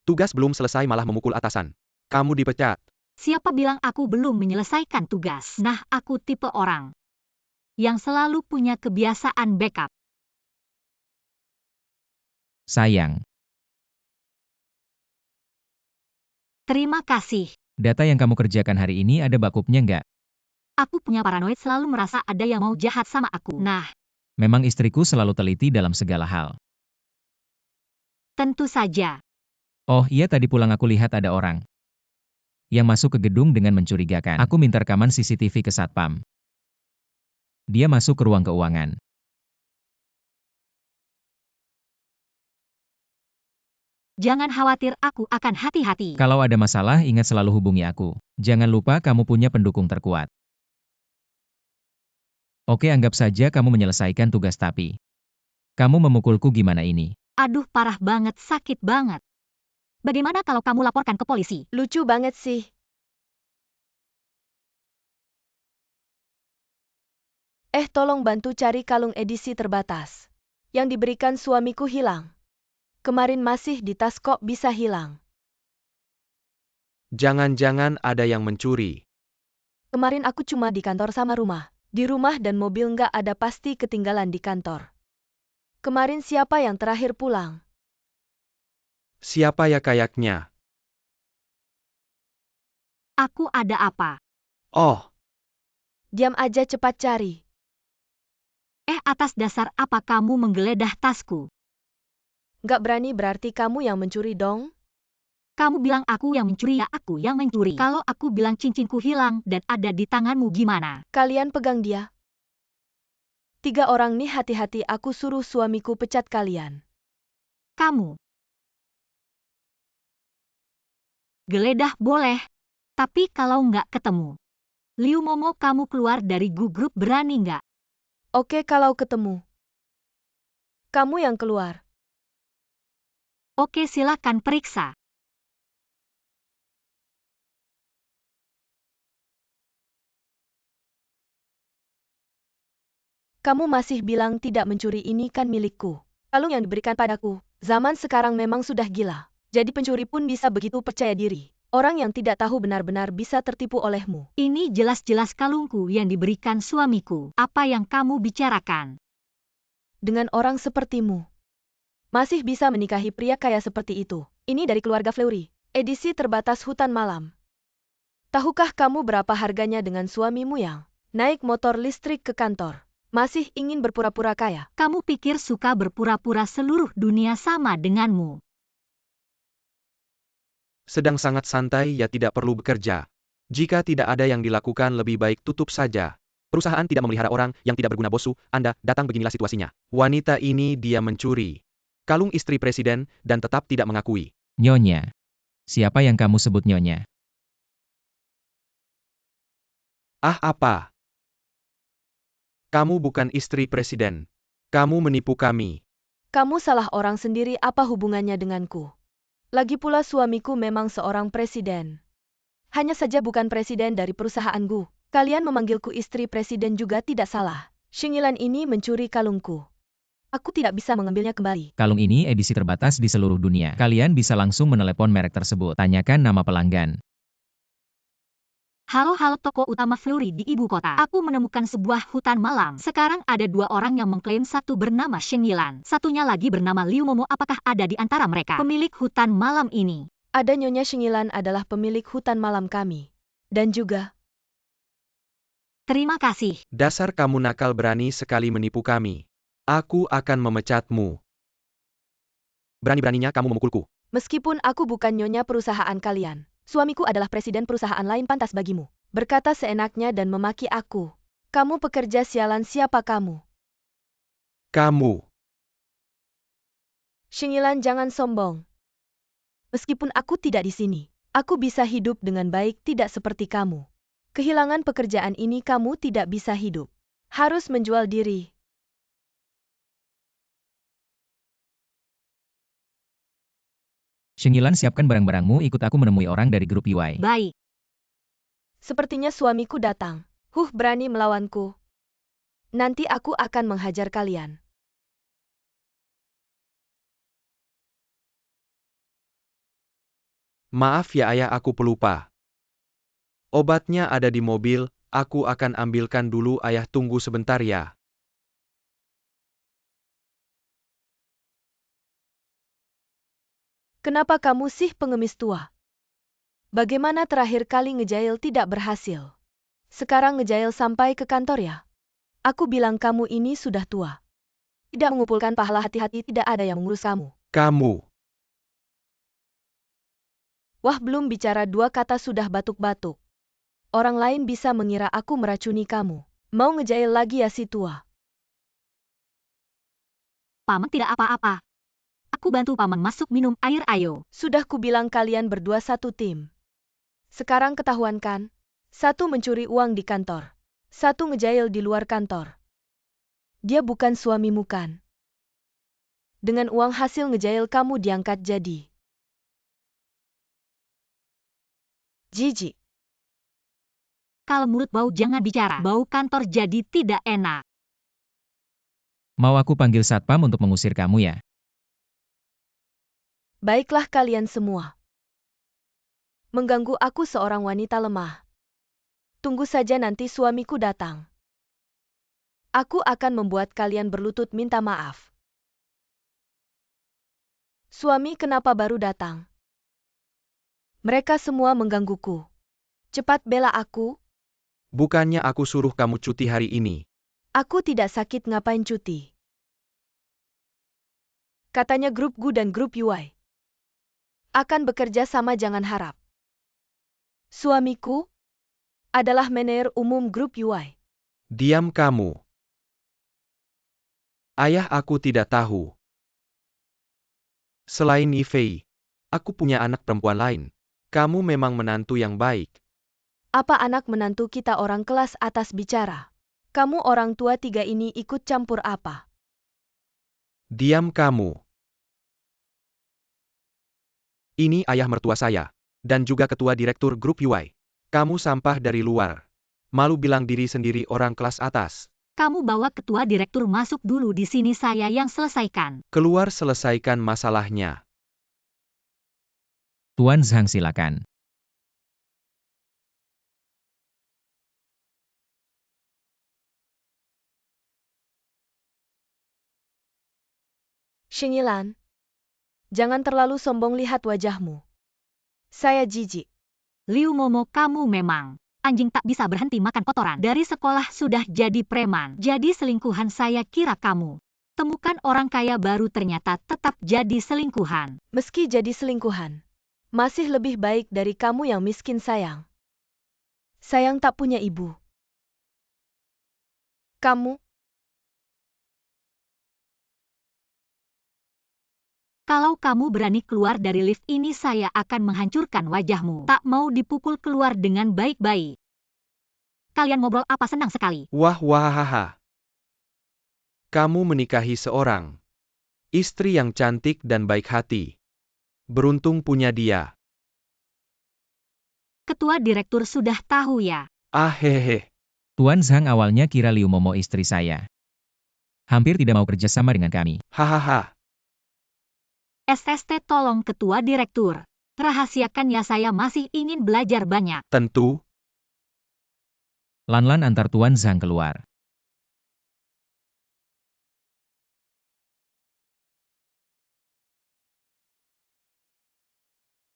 Tugas belum selesai malah memukul atasan. Kamu dipecat. Siapa bilang aku belum menyelesaikan tugas? Nah, aku tipe orang yang selalu punya kebiasaan backup. Sayang, Terima kasih. data yang kamu kerjakan hari ini ada bakupnya nggak? Aku punya paranoid selalu merasa ada yang mau jahat sama aku. Nah, Memang istriku selalu teliti dalam segala hal. tentu saja. Oh iya, tadi pulang aku lihat ada orang yang masuk ke gedung dengan mencurigakan. Aku minta rekaman CCTV ke Satpam. Dia masuk ke ruang keuangan. Jangan khawatir, aku akan hati-hati. Kalau ada masalah, ingat selalu hubungi aku. Jangan lupa kamu punya pendukung terkuat. Oke, anggap saja kamu menyelesaikan tugas tapi kamu memukulku gimana ini? Aduh, parah banget, sakit banget. Bagaimana kalau kamu laporkan ke polisi? Lucu banget sih. Tolong bantu cari kalung edisi terbatas. Yang diberikan suamiku hilang. Kemarin masih di tas, kok bisa hilang. Jangan-jangan ada yang mencuri. Kemarin aku cuma di kantor sama rumah. Di rumah dan mobil nggak ada, pasti ketinggalan di kantor. Kemarin siapa yang terakhir pulang? Siapa ya kayaknya? Aku ada apa? Oh, Diam aja, cepat cari. Atas dasar apa kamu menggeledah tasku? Nggak berani berarti kamu yang mencuri dong? Kamu bilang aku yang mencuri, ya aku yang mencuri. Kalau aku bilang cincinku hilang dan ada di tanganmu gimana? Kalian pegang dia. 3 orang nih, hati-hati, aku suruh suamiku pecat kalian. Kamu. Geledah boleh, tapi kalau nggak ketemu. Liu Momo, kamu keluar dari grup, berani nggak? Oke, kalau ketemu. Kamu yang keluar. Oke, silakan periksa. Kamu masih bilang tidak mencuri, ini kan milikku. Kalung yang diberikan padaku. Zaman sekarang memang sudah gila. Jadi pencuri pun bisa begitu percaya diri. Orang yang tidak tahu benar-benar bisa tertipu olehmu. Ini jelas-jelas kalungku yang diberikan suamiku. Apa yang kamu bicarakan? Dengan orang sepertimu, masih bisa menikahi pria kaya seperti itu. Ini dari keluarga Fleury. Edisi terbatas Hutan Malam. Tahukah kamu berapa harganya dengan suamimu yang naik motor listrik ke kantor? Masih ingin berpura-pura kaya? Kamu pikir suka berpura-pura seluruh dunia sama denganmu? sedang sangat santai ya, tidak perlu bekerja. Jika tidak ada yang dilakukan, lebih baik tutup saja. Perusahaan tidak memelihara orang yang tidak berguna, bosu. Anda datang, beginilah situasinya. Wanita ini dia mencuri kalung istri presiden dan tetap tidak mengakui. Nyonya. Siapa yang kamu sebut nyonya? Ah, apa? Kamu bukan istri presiden. Kamu menipu kami. Kamu salah orang sendiri, apa hubungannya denganku? Lagi pula suamiku memang seorang presiden. Hanya saja bukan presiden dari perusahaanku. Kalian memanggilku istri presiden juga tidak salah. Shingilan ini mencuri kalungku. Aku tidak bisa mengambilnya kembali. Kalung ini edisi terbatas di seluruh dunia. Kalian bisa langsung menelepon merek tersebut. Tanyakan nama pelanggan. Halo toko utama Fleury di ibu kota. Aku menemukan sebuah hutan malam. Sekarang ada 2 orang yang mengklaim, satu bernama Shengilan, satunya lagi bernama Liu Momo. Apakah ada di antara mereka pemilik hutan malam ini? Ada, Nyonya Shingilan adalah pemilik hutan malam kami. Dan juga, Terima kasih. Dasar kamu nakal, berani sekali menipu kami. Aku akan memecatmu. Berani-beraninya kamu memukulku. meskipun aku bukan nyonya perusahaan kalian, suamiku adalah presiden perusahaan lain, pantas bagimu berkata seenaknya dan memaki aku. Kamu pekerja sialan, siapa kamu? Kamu. Shingilan, jangan sombong. Meskipun aku tidak di sini, aku bisa hidup dengan baik, tidak seperti kamu. Kehilangan pekerjaan ini kamu tidak bisa hidup. Harus menjual diri. Shingilan, siapkan barang-barangmu, ikut aku menemui orang dari grup EY. Baik. Sepertinya suamiku datang. Berani melawanku. Nanti aku akan menghajar kalian. Maaf ya ayah, aku pelupa. Obatnya ada di mobil, aku akan ambilkan dulu. Ayah tunggu sebentar ya. Kenapa kamu sih pengemis tua? Bagaimana terakhir kali ngejail tidak berhasil? Sekarang ngejail sampai ke kantor ya? Aku bilang kamu ini sudah tua. Tidak mengumpulkan pahala, hati-hati tidak ada yang mengurus kamu. Kamu. Wah, belum bicara 2 kata sudah batuk-batuk. Orang lain bisa mengira aku meracuni kamu. Mau ngejail lagi ya si tua? Paman tidak apa-apa. Aku bantu paman masuk minum air ayo. Sudah kubilang kalian berdua satu tim. Sekarang ketahuan kan? Satu mencuri uang di kantor. Satu ngejail di luar kantor. Dia bukan suamimu kan? Dengan uang hasil ngejail kamu diangkat jadi jijik. Kalau mulut bau jangan bicara. Bau kantor jadi tidak enak. Mau aku panggil satpam untuk mengusir kamu ya? Baiklah kalian semua. Mengganggu aku seorang wanita lemah. Tunggu saja nanti suamiku datang. Aku akan membuat kalian berlutut minta maaf. Suami kenapa baru datang? Mereka semua menggangguku. Cepat bela aku. Bukannya aku suruh kamu cuti hari ini. Aku tidak sakit ngapain cuti. Katanya grup GU dan grup UI akan bekerja sama, jangan harap. Suamiku adalah manajer umum grup UI. Diam kamu. Ayah aku tidak tahu. Selain Yifei, aku punya anak perempuan lain. Kamu memang menantu yang baik. Apa anak menantu kita orang kelas atas bicara? Kamu orang tua 3 ini ikut campur apa? Diam kamu. Ini ayah mertua saya. Dan juga ketua direktur grup UI. Kamu sampah dari luar. Malu bilang diri sendiri orang kelas atas. Kamu bawa ketua direktur masuk dulu di sini, saya yang selesaikan. Keluar selesaikan masalahnya. Tuan Zhang silakan. Shingilan, jangan terlalu sombong, lihat wajahmu. Saya jijik. Liu Momo, kamu memang anjing tak bisa berhenti makan kotoran. Dari sekolah sudah jadi preman. Jadi selingkuhan, saya kira kamu. Temukan orang kaya baru ternyata tetap jadi selingkuhan. Meski jadi selingkuhan, masih lebih baik dari kamu yang miskin sayang. Sayang tak punya ibu. Kamu, Kalau kamu berani keluar dari lift ini, saya akan menghancurkan wajahmu. Tak mau dipukul keluar dengan baik-baik. Kalian ngobrol apa, senang sekali. Wah wahaha. Kamu menikahi seorang istri yang cantik dan baik hati. Beruntung punya dia. Ketua direktur sudah tahu ya. Ah hehe. Tuan Zhang awalnya kira Liu Momo istri saya. Hampir tidak mau kerjasama dengan kami. Hahaha. SST, tolong ketua direktur. Rahasiakan ya, saya masih ingin belajar banyak. Tentu. Lan-lan antar Tuan Zhang keluar.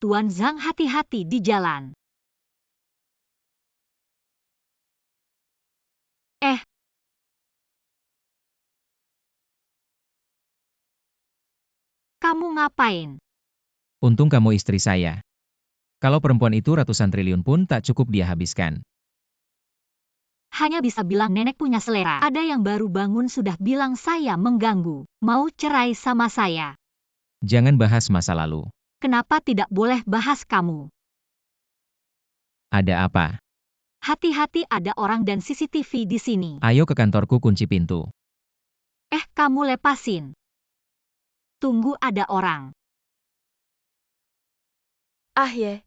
Tuan Zhang, hati-hati di jalan. Kamu ngapain? Untung kamu istri saya. Kalau perempuan itu ratusan triliun pun tak cukup dia habiskan. Hanya bisa bilang nenek punya selera. Ada yang baru bangun sudah bilang saya mengganggu. Mau cerai sama saya. Jangan bahas masa lalu. Kenapa tidak boleh bahas kamu? Ada apa? Hati-hati, ada orang dan CCTV di sini. Ayo ke kantorku, kunci pintu. Kamu lepasin. Tunggu, ada orang. ah ye.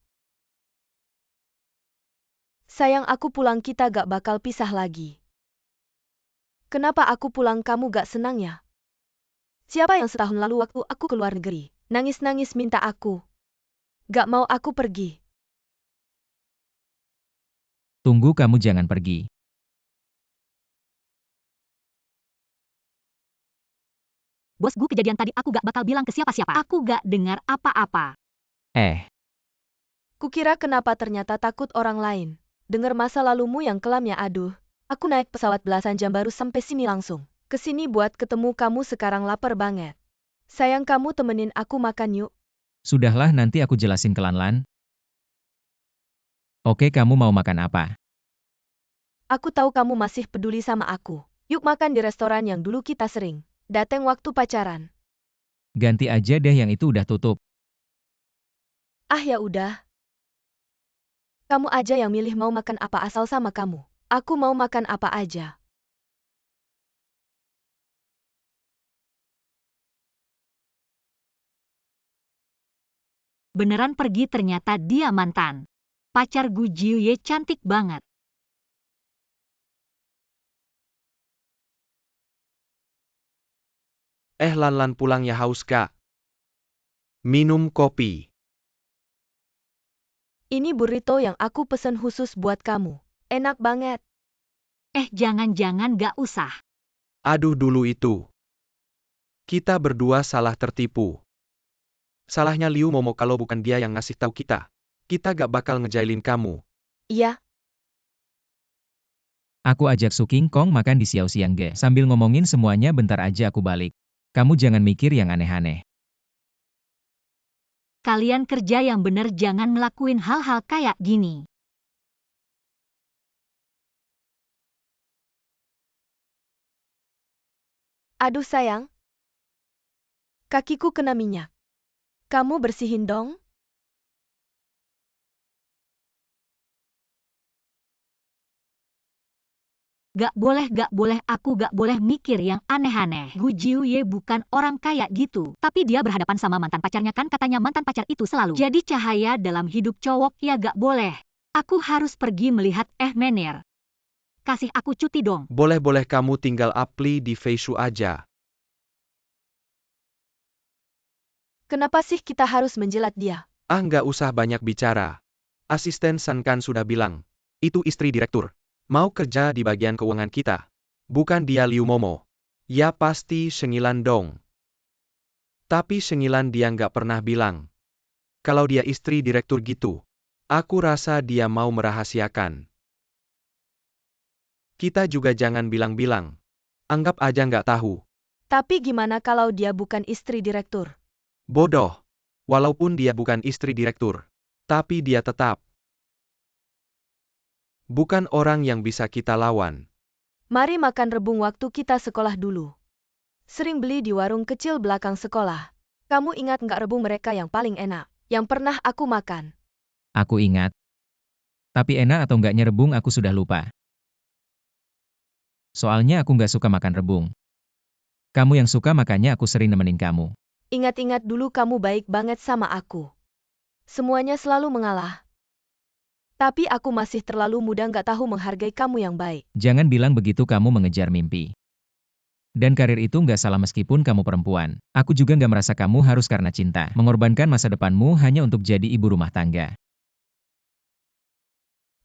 Sayang, aku pulang, kita gak bakal pisah lagi. Kenapa aku pulang kamu gak senang ya? Siapa yang setahun lalu waktu aku keluar negeri, nangis-nangis minta aku gak mau aku pergi? Tunggu, kamu jangan pergi. Bos Gu, kejadian tadi aku gak bakal bilang ke siapa-siapa. Aku gak dengar apa-apa. Kukira kenapa ternyata takut orang lain. Dengar masa lalumu yang kelam ya, aduh. Aku naik pesawat belasan jam baru sampai sini langsung. Kesini buat ketemu kamu, sekarang lapar banget. Sayang, kamu temenin aku makan yuk. Sudahlah, nanti aku jelasin ke Lanlan. Oke, kamu mau makan apa? Aku tahu kamu masih peduli sama aku. Yuk makan di restoran yang dulu kita sering datang waktu pacaran. Ganti aja deh, yang itu udah tutup. Ah ya udah. Kamu aja yang milih mau makan apa, asal sama kamu. Aku mau makan apa aja. Beneran pergi, ternyata dia mantan pacar Gu Jiuye, cantik banget. Lanlan pulang ya, haus kak. Minum kopi. Ini burrito yang aku pesen khusus buat kamu. Enak banget. Jangan-jangan gak usah. Aduh, dulu itu. Kita berdua salah tertipu. Salahnya Liu Momo, kalau bukan dia yang ngasih tahu kita. Kita gak bakal ngejailin kamu. Iya, Aku ajak Su King Kong makan di Xiao Xiangge. Sambil ngomongin semuanya, bentar aja aku balik. Kamu jangan mikir yang aneh-aneh. Kalian kerja yang bener, jangan ngelakuin hal-hal kayak gini. aduh sayang. Kakiku kena minyak. Kamu bersihin dong. Gak boleh, aku gak boleh mikir yang aneh-aneh. Gu Jiuye bukan orang kayak gitu. Tapi dia berhadapan sama mantan pacarnya, kan katanya mantan pacar itu selalu jadi cahaya dalam hidup cowok, ya gak boleh. Aku harus pergi melihat Mener. Kasih aku cuti dong. Boleh-boleh, kamu tinggal apply di Feishu aja. Kenapa sih kita harus menjilat dia? Nggak usah banyak bicara. Asisten San kan sudah bilang. Itu istri direktur. Mau kerja di bagian keuangan kita. Bukan dia Liu Momo. Ya pasti Shengilan dong. Tapi Shengilan dia nggak pernah bilang. Kalau dia istri direktur gitu. Aku rasa dia mau merahasiakan. Kita juga jangan bilang-bilang. Anggap aja nggak tahu. Tapi gimana kalau dia bukan istri direktur? Bodoh. Walaupun dia bukan istri direktur. Tapi dia tetap bukan orang yang bisa kita lawan. Mari makan rebung waktu kita sekolah dulu. Sering beli di warung kecil belakang sekolah. Kamu ingat nggak rebung mereka yang paling enak? Yang pernah aku makan. Aku ingat. Tapi enak atau enggaknya rebung aku sudah lupa. Soalnya aku nggak suka makan rebung. Kamu yang suka, makanya aku sering nemenin kamu. Ingat-ingat dulu, kamu baik banget sama aku. Semuanya selalu mengalah. Tapi aku masih terlalu muda, nggak tahu menghargai kamu yang baik. Jangan bilang begitu, kamu mengejar mimpi. Dan karir itu nggak salah meskipun kamu perempuan. Aku juga nggak merasa kamu harus karena cinta mengorbankan masa depanmu hanya untuk jadi ibu rumah tangga.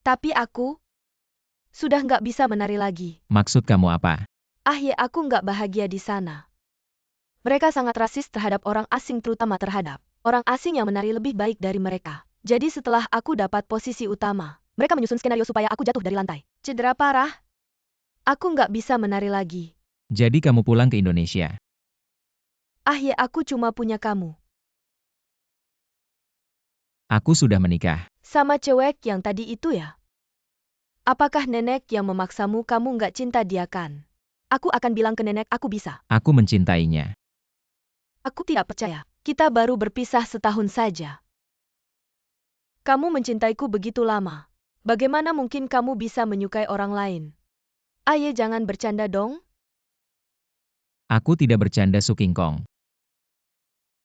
Tapi aku sudah nggak bisa menari lagi. Maksud kamu apa? Aku nggak bahagia di sana. Mereka sangat rasis terhadap orang asing, terutama terhadap orang asing yang menari lebih baik dari mereka. Jadi setelah aku dapat posisi utama, mereka menyusun skenario supaya aku jatuh dari lantai. Cedera parah. Aku nggak bisa menari lagi. Jadi kamu pulang ke Indonesia. Aku cuma punya kamu. Aku sudah menikah. Sama cewek yang tadi itu ya? Apakah nenek yang memaksamu? Kamu nggak cinta dia kan? Aku akan bilang ke nenek aku bisa. Aku mencintainya. Aku tidak percaya. Kita baru berpisah setahun saja. Kamu mencintaiku begitu lama. Bagaimana mungkin kamu bisa menyukai orang lain? Jangan bercanda dong. Aku tidak bercanda, Su King Kong.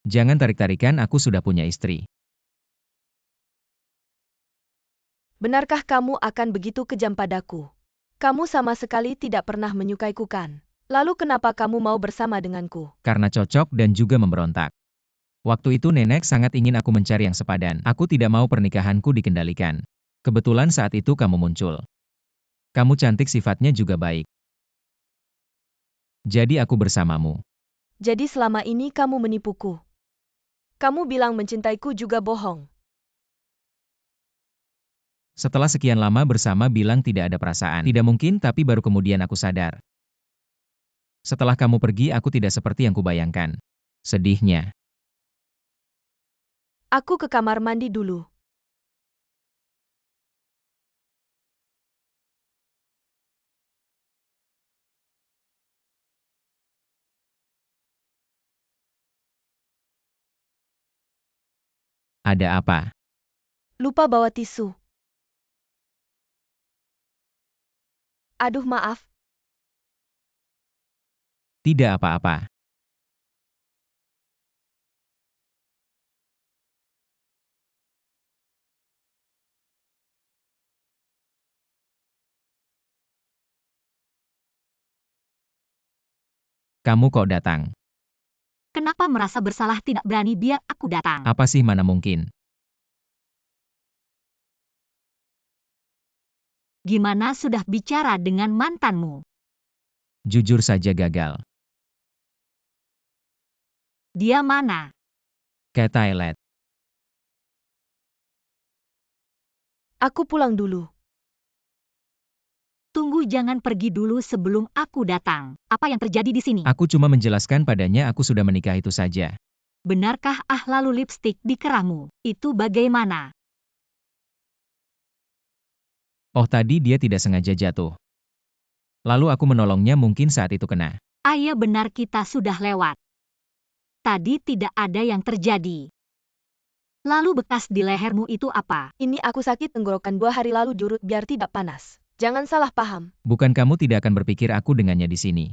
Jangan tarik-tarikan, aku sudah punya istri. Benarkah kamu akan begitu kejam padaku? Kamu sama sekali tidak pernah menyukaiku kan? Lalu kenapa kamu mau bersama denganku? Karena cocok dan juga memberontak. Waktu itu nenek sangat ingin aku mencari yang sepadan. Aku tidak mau pernikahanku dikendalikan. Kebetulan saat itu kamu muncul. Kamu cantik, sifatnya juga baik. Jadi aku bersamamu. Jadi selama ini kamu menipuku. Kamu bilang mencintaiku juga bohong. Setelah sekian lama bersama bilang tidak ada perasaan. Tidak mungkin, tapi baru kemudian aku sadar. Setelah kamu pergi, aku tidak seperti yang kubayangkan. Sedihnya. Aku ke kamar mandi dulu. Ada apa? Lupa bawa tisu. Aduh maaf. Tidak apa-apa. Kamu kok datang? Kenapa merasa bersalah tidak berani biar aku datang? Apa sih, mana mungkin? Gimana sudah bicara dengan mantanmu? Jujur saja gagal. Dia mana? Ke toilet. Aku pulang dulu. Tunggu, jangan pergi dulu sebelum aku datang. Apa yang terjadi di sini? Aku cuma menjelaskan padanya aku sudah menikah, itu saja. Benarkah lalu lipstik di kerahmu? Itu bagaimana? Oh, tadi dia tidak sengaja jatuh. Lalu aku menolongnya, mungkin saat itu kena. Ayah, benar, kita sudah lewat. Tadi tidak ada yang terjadi. Lalu bekas di lehermu itu apa? Ini aku sakit tenggorokan 2 hari lalu jurut biar tidak panas. Jangan salah paham. Bukan kamu tidak akan berpikir aku dengannya di sini.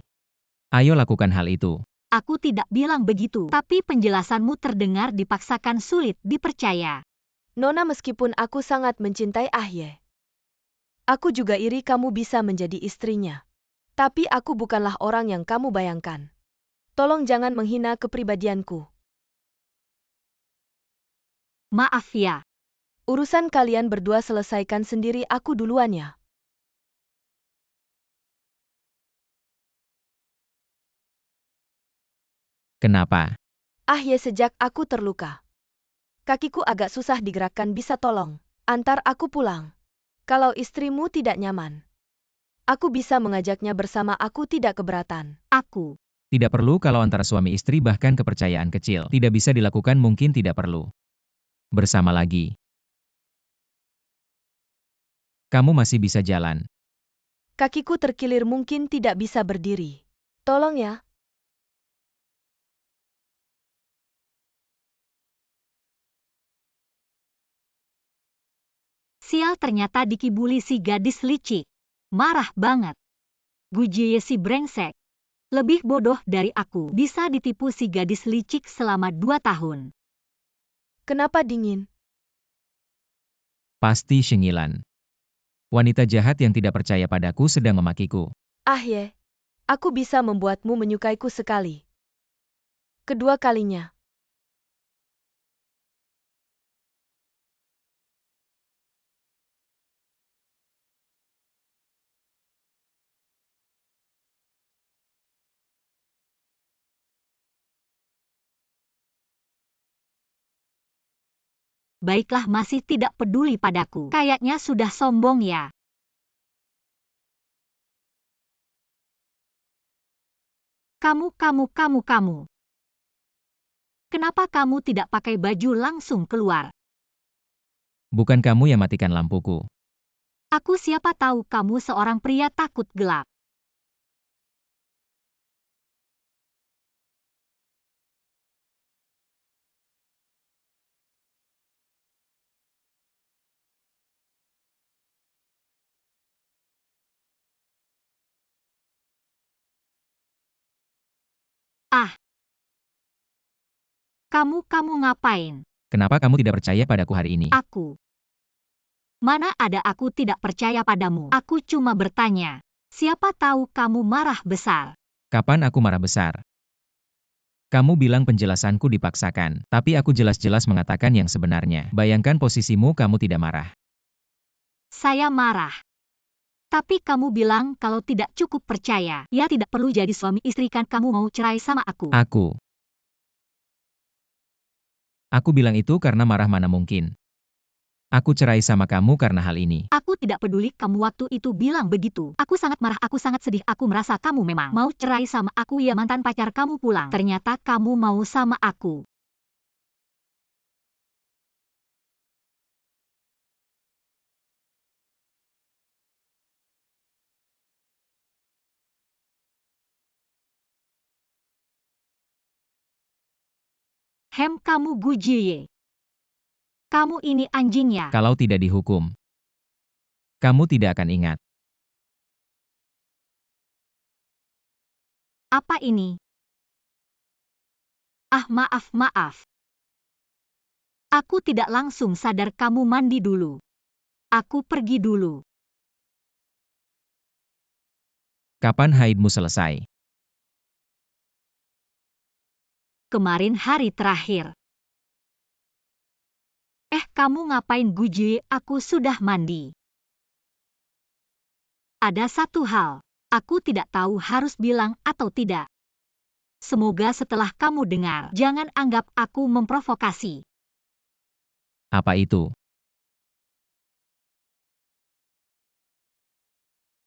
Ayo lakukan hal itu. Aku tidak bilang begitu, tapi penjelasanmu terdengar dipaksakan, sulit dipercaya. Nona, meskipun aku sangat mencintai Ahye, aku juga iri kamu bisa menjadi istrinya. Tapi aku bukanlah orang yang kamu bayangkan. Tolong jangan menghina kepribadianku. Maaf ya. Urusan kalian berdua selesaikan sendiri, aku duluan ya. Kenapa? Ahye, sejak aku terluka, kakiku agak susah digerakkan, bisa tolong antar aku pulang? Kalau istrimu tidak nyaman, aku bisa mengajaknya bersama, aku tidak keberatan. Aku. Tidak perlu, kalau antara suami istri bahkan kepercayaan kecil tidak bisa dilakukan, mungkin tidak perlu. Bersama lagi. Kamu masih bisa jalan. Kakiku terkilir, mungkin tidak bisa berdiri. Tolong ya. Sial, ternyata dikibuli si gadis licik. Marah banget. Gujie si brengsek. Lebih bodoh dari aku. Bisa ditipu si gadis licik selama 2 tahun. Kenapa dingin? Pasti Shengilan. Wanita jahat yang tidak percaya padaku sedang memakiku. Ahye, aku bisa membuatmu menyukaiku sekali. Kedua kalinya. Baiklah, masih tidak peduli padaku. Kayaknya sudah sombong ya. Kamu. Kenapa kamu tidak pakai baju langsung keluar? Bukan kamu yang matikan lampuku. Aku siapa tahu kamu seorang pria takut gelap. Ah. Kamu ngapain? Kenapa kamu tidak percaya padaku hari ini? Aku. Mana ada aku tidak percaya padamu. Aku cuma bertanya. Siapa tahu kamu marah besar. Kapan aku marah besar? Kamu bilang penjelasanku dipaksakan, tapi aku jelas-jelas mengatakan yang sebenarnya. Bayangkan posisimu, kamu tidak marah. Saya marah. Tapi kamu bilang kalau tidak cukup percaya. Ya tidak perlu jadi suami istri kan kamu mau cerai sama aku. Aku bilang itu karena marah mana mungkin. Aku cerai sama kamu karena hal ini. Aku tidak peduli kamu waktu itu bilang begitu. Aku sangat marah, aku sangat sedih. Aku merasa kamu memang mau cerai sama aku ya mantan pacar kamu pulang. Ternyata kamu mau sama aku. Kamu Gu Jie. Kamu ini anjingnya. Kalau tidak dihukum, kamu tidak akan ingat. Apa ini? Maaf. Aku tidak langsung sadar kamu mandi dulu. Aku pergi dulu. Kapan haidmu selesai? Kemarin hari terakhir. Kamu ngapain Gu Jie? Aku sudah mandi. Ada satu hal. Aku tidak tahu harus bilang atau tidak. Semoga setelah kamu dengar, jangan anggap aku memprovokasi. Apa itu?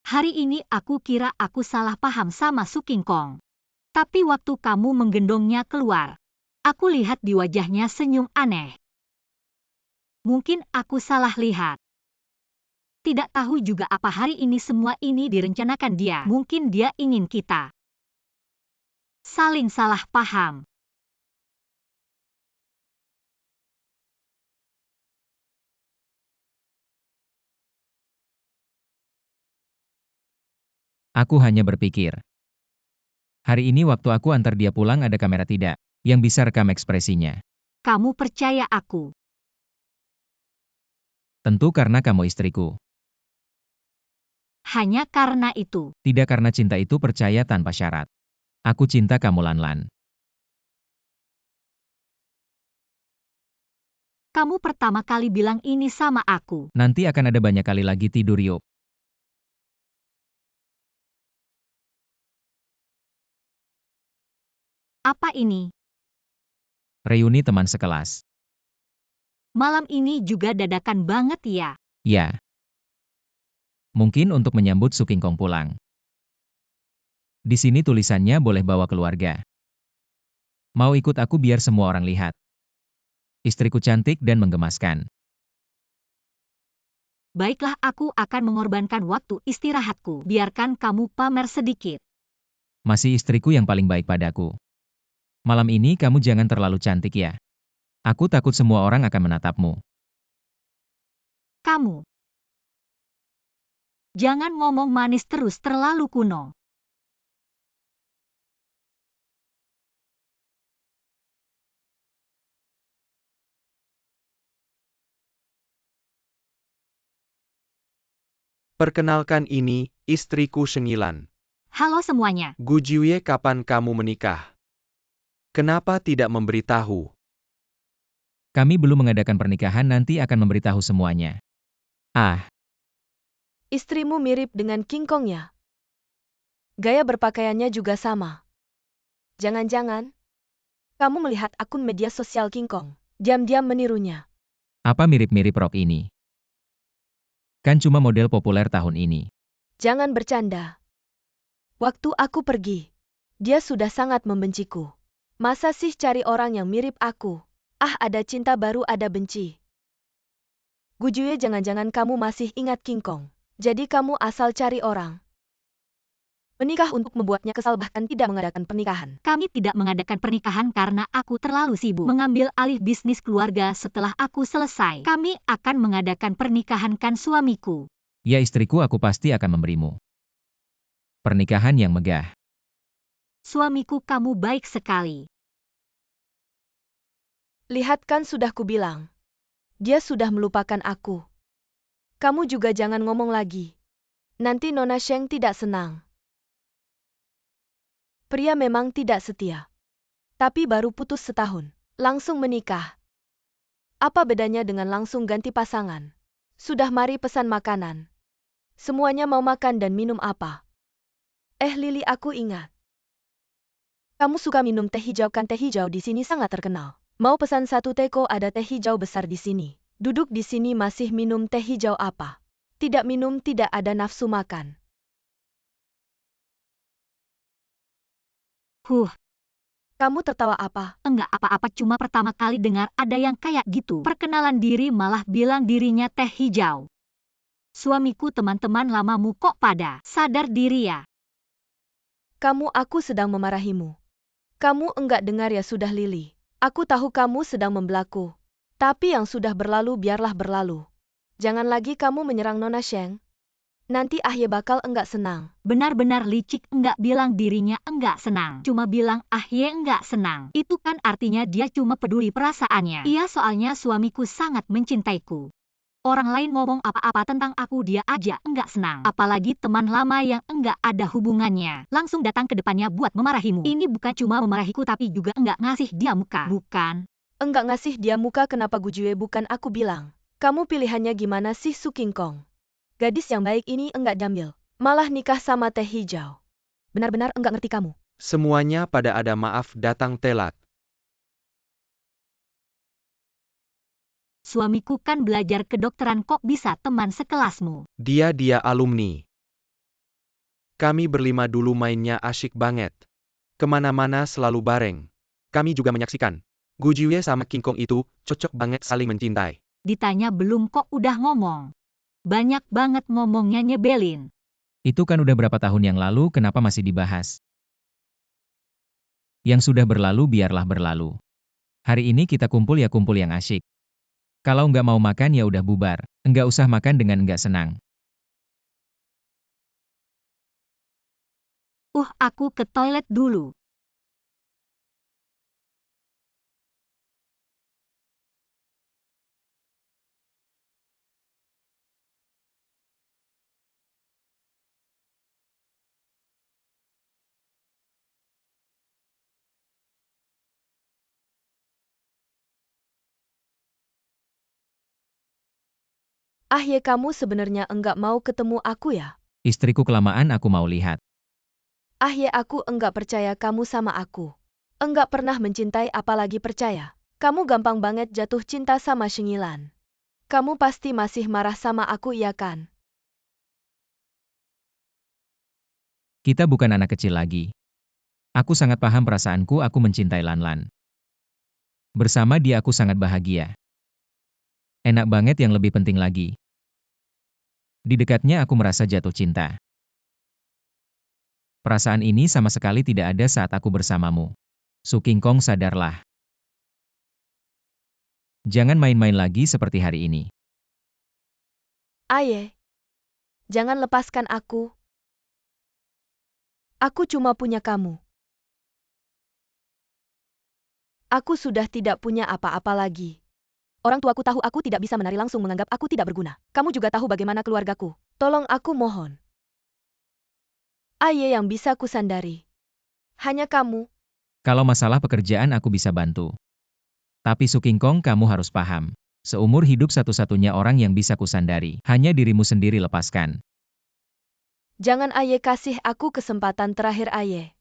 Hari ini aku kira aku salah paham sama Su King Kong. Tapi waktu kamu menggendongnya keluar, aku lihat di wajahnya senyum aneh. Mungkin aku salah lihat. Tidak tahu juga apa hari ini semua ini direncanakan dia. Mungkin dia ingin kita saling salah paham. Aku hanya berpikir. Hari ini waktu aku antar dia pulang ada kamera tidak, yang bisa rekam ekspresinya. Kamu percaya aku? Tentu karena kamu istriku. Hanya karena itu. Tidak karena cinta itu percaya tanpa syarat. Aku cinta kamu Lan. Kamu pertama kali bilang ini sama aku. Nanti akan ada banyak kali lagi tidur yuk. Apa ini? Reuni teman sekelas. Malam ini juga dadakan banget ya. Ya. Mungkin untuk menyambut Su King Kong pulang. Di sini tulisannya boleh bawa keluarga. Mau ikut aku biar semua orang lihat. Istriku cantik dan menggemaskan. Baiklah, aku akan mengorbankan waktu istirahatku. Biarkan kamu pamer sedikit. Masih istriku yang paling baik padaku. Malam ini kamu jangan terlalu cantik ya. Aku takut semua orang akan menatapmu. Kamu. Jangan ngomong manis terus, terlalu kuno. Perkenalkan ini, istriku Shengilan. Halo semuanya. Gu Jie, kapan kamu menikah? Kenapa tidak memberitahu? Kami belum mengadakan pernikahan, nanti akan memberitahu semuanya. Istrimu mirip dengan King Kong-nya. Gaya berpakaiannya juga sama. Jangan-jangan kamu melihat akun media sosial King Kong, diam-diam menirunya. Apa mirip-mirip rok ini? Kan cuma model populer tahun ini. Jangan bercanda. Waktu aku pergi, dia sudah sangat membenciku. Masa sih cari orang yang mirip aku? Ada cinta baru ada benci. Gu Jie, jangan-jangan kamu masih ingat King Kong. Jadi kamu asal cari orang menikah untuk membuatnya kesal, bahkan tidak mengadakan pernikahan. Kami tidak mengadakan pernikahan karena aku terlalu sibuk mengambil alih bisnis keluarga. Setelah aku selesai, kami akan mengadakan pernikahan, kan suamiku. Ya istriku, aku pasti akan memberimu pernikahan yang megah. Suamiku, kamu baik sekali. Lihat, kan sudah kubilang. Dia sudah melupakan aku. Kamu juga jangan ngomong lagi. Nanti Nona Sheng tidak senang. Pria memang tidak setia. Tapi baru putus setahun, langsung menikah. Apa bedanya dengan langsung ganti pasangan? Sudah, mari pesan makanan. Semuanya mau makan dan minum apa? Lily, aku ingat. Kamu suka minum teh hijau kan? Teh hijau di sini sangat terkenal. Mau pesan satu teko, ada teh hijau besar di sini. Duduk di sini masih minum teh hijau apa? Tidak minum, tidak ada nafsu makan. Kamu tertawa apa? Enggak apa-apa, cuma pertama kali dengar ada yang kayak gitu. Perkenalan diri malah bilang dirinya teh hijau. Suamiku, teman-teman lamamu kok pada sadar diri ya? Aku sedang memarahimu. Kamu enggak dengar ya? Sudah, Lily. Aku tahu kamu sedang membelaku. Tapi yang sudah berlalu biarlah berlalu. Jangan lagi kamu menyerang Nona Sheng. Nanti Ahye bakal enggak senang. Benar-benar licik, enggak bilang dirinya enggak senang. Cuma bilang Ahye enggak senang. Itu kan artinya dia cuma peduli perasaannya. Iya, soalnya suamiku sangat mencintaiku. Orang lain ngomong apa-apa tentang aku dia aja enggak senang. Apalagi teman lama yang enggak ada hubungannya. Langsung datang ke depannya buat memarahimu. Ini bukan cuma memarahiku tapi juga enggak ngasih dia muka. Bukan? Enggak ngasih dia muka, kenapa Gujue? Bukan aku bilang. Kamu pilihannya gimana sih, Su King Kong? Gadis yang baik ini enggak jambil. Malah nikah sama teh hijau. Benar-benar enggak ngerti kamu. Semuanya pada ada maaf datang telat. Suamiku kan belajar kedokteran, kok bisa teman sekelasmu? Dia alumni. Kami berlima dulu mainnya asyik banget. Kemana-mana selalu bareng. Kami juga menyaksikan. Gujue sama King Kong itu cocok banget saling mencintai. Ditanya belum kok udah ngomong. Banyak banget ngomongnya, nyebelin. Itu kan udah berapa tahun yang lalu, kenapa masih dibahas? Yang sudah berlalu biarlah berlalu. Hari ini kita kumpul ya kumpul yang asyik. Kalau nggak mau makan ya udah bubar. Nggak usah makan dengan nggak senang. Aku ke toilet dulu. Ahye, kamu sebenarnya enggak mau ketemu aku ya? Istriku kelamaan, aku mau lihat. Ahye, aku enggak percaya kamu sama aku. Enggak pernah mencintai apalagi percaya. Kamu gampang banget jatuh cinta sama Shengilan. Kamu pasti masih marah sama aku, iya kan? Kita bukan anak kecil lagi. Aku sangat paham perasaanku, aku mencintai Lan Lan. Bersama dia aku sangat bahagia. Enak banget, yang lebih penting lagi. Di dekatnya aku merasa jatuh cinta. Perasaan ini sama sekali tidak ada saat aku bersamamu. Su King Kong, sadarlah. Jangan main-main lagi seperti hari ini. Ahye, jangan lepaskan aku. Aku cuma punya kamu. Aku sudah tidak punya apa-apa lagi. Orang tuaku tahu aku tidak bisa menari, langsung menganggap aku tidak berguna. Kamu juga tahu bagaimana keluargaku. Tolong aku, mohon. Ahye yang bisa kusandari. Hanya kamu. Kalau masalah pekerjaan aku bisa bantu. Tapi Su King Kong, kamu harus paham. Seumur hidup satu-satunya orang yang bisa kusandari, hanya dirimu sendiri, lepaskan. Jangan, Ahye, kasih aku kesempatan terakhir, Ahye.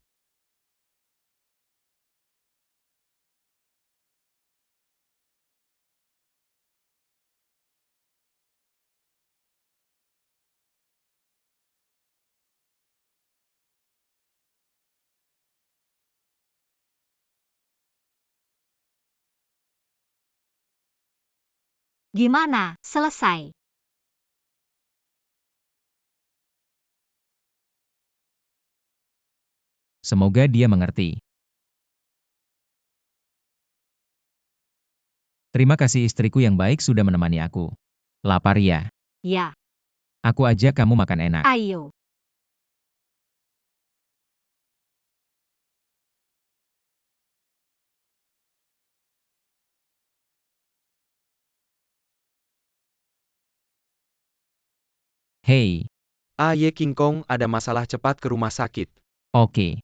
Gimana, selesai? Semoga dia mengerti. Terima kasih istriku yang baik sudah menemani aku. Lapar ya? Ya. Aku ajak kamu makan enak. Ayo. Hei, Ahye, King Kong ada masalah, cepat ke rumah sakit. oke.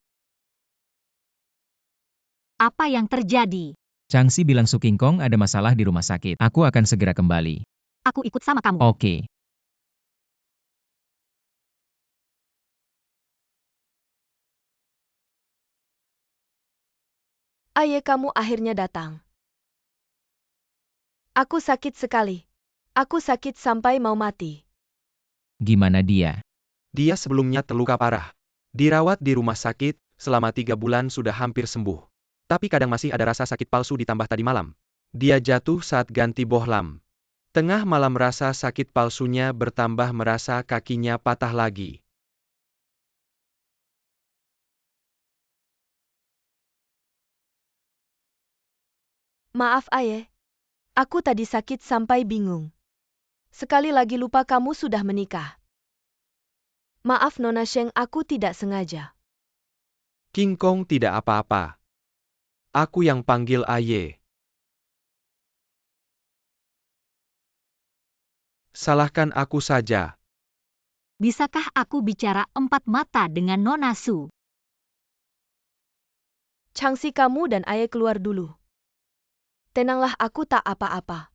Apa yang terjadi? Changxi bilang Su King Kong ada masalah di rumah sakit. Aku akan segera kembali. Aku ikut sama kamu. Oke. Ayah kamu akhirnya datang. Aku sakit sekali. Aku sakit sampai mau mati. Gimana dia? Dia sebelumnya terluka parah. Dirawat di rumah sakit, selama 3 bulan sudah hampir sembuh. Tapi kadang masih ada rasa sakit palsu ditambah tadi malam. Dia jatuh saat ganti bohlam. Tengah malam rasa sakit palsunya bertambah merasa kakinya patah lagi. Maaf ayah. Aku tadi sakit sampai bingung. Sekali lagi lupa kamu sudah menikah. Maaf Nona Sheng, aku tidak sengaja. King Kong tidak apa-apa. Aku yang panggil Aye. Salahkan aku saja. Bisakah aku bicara empat mata dengan Nona Su? Changsi kamu dan ayah keluar dulu. Tenanglah, aku tak apa-apa.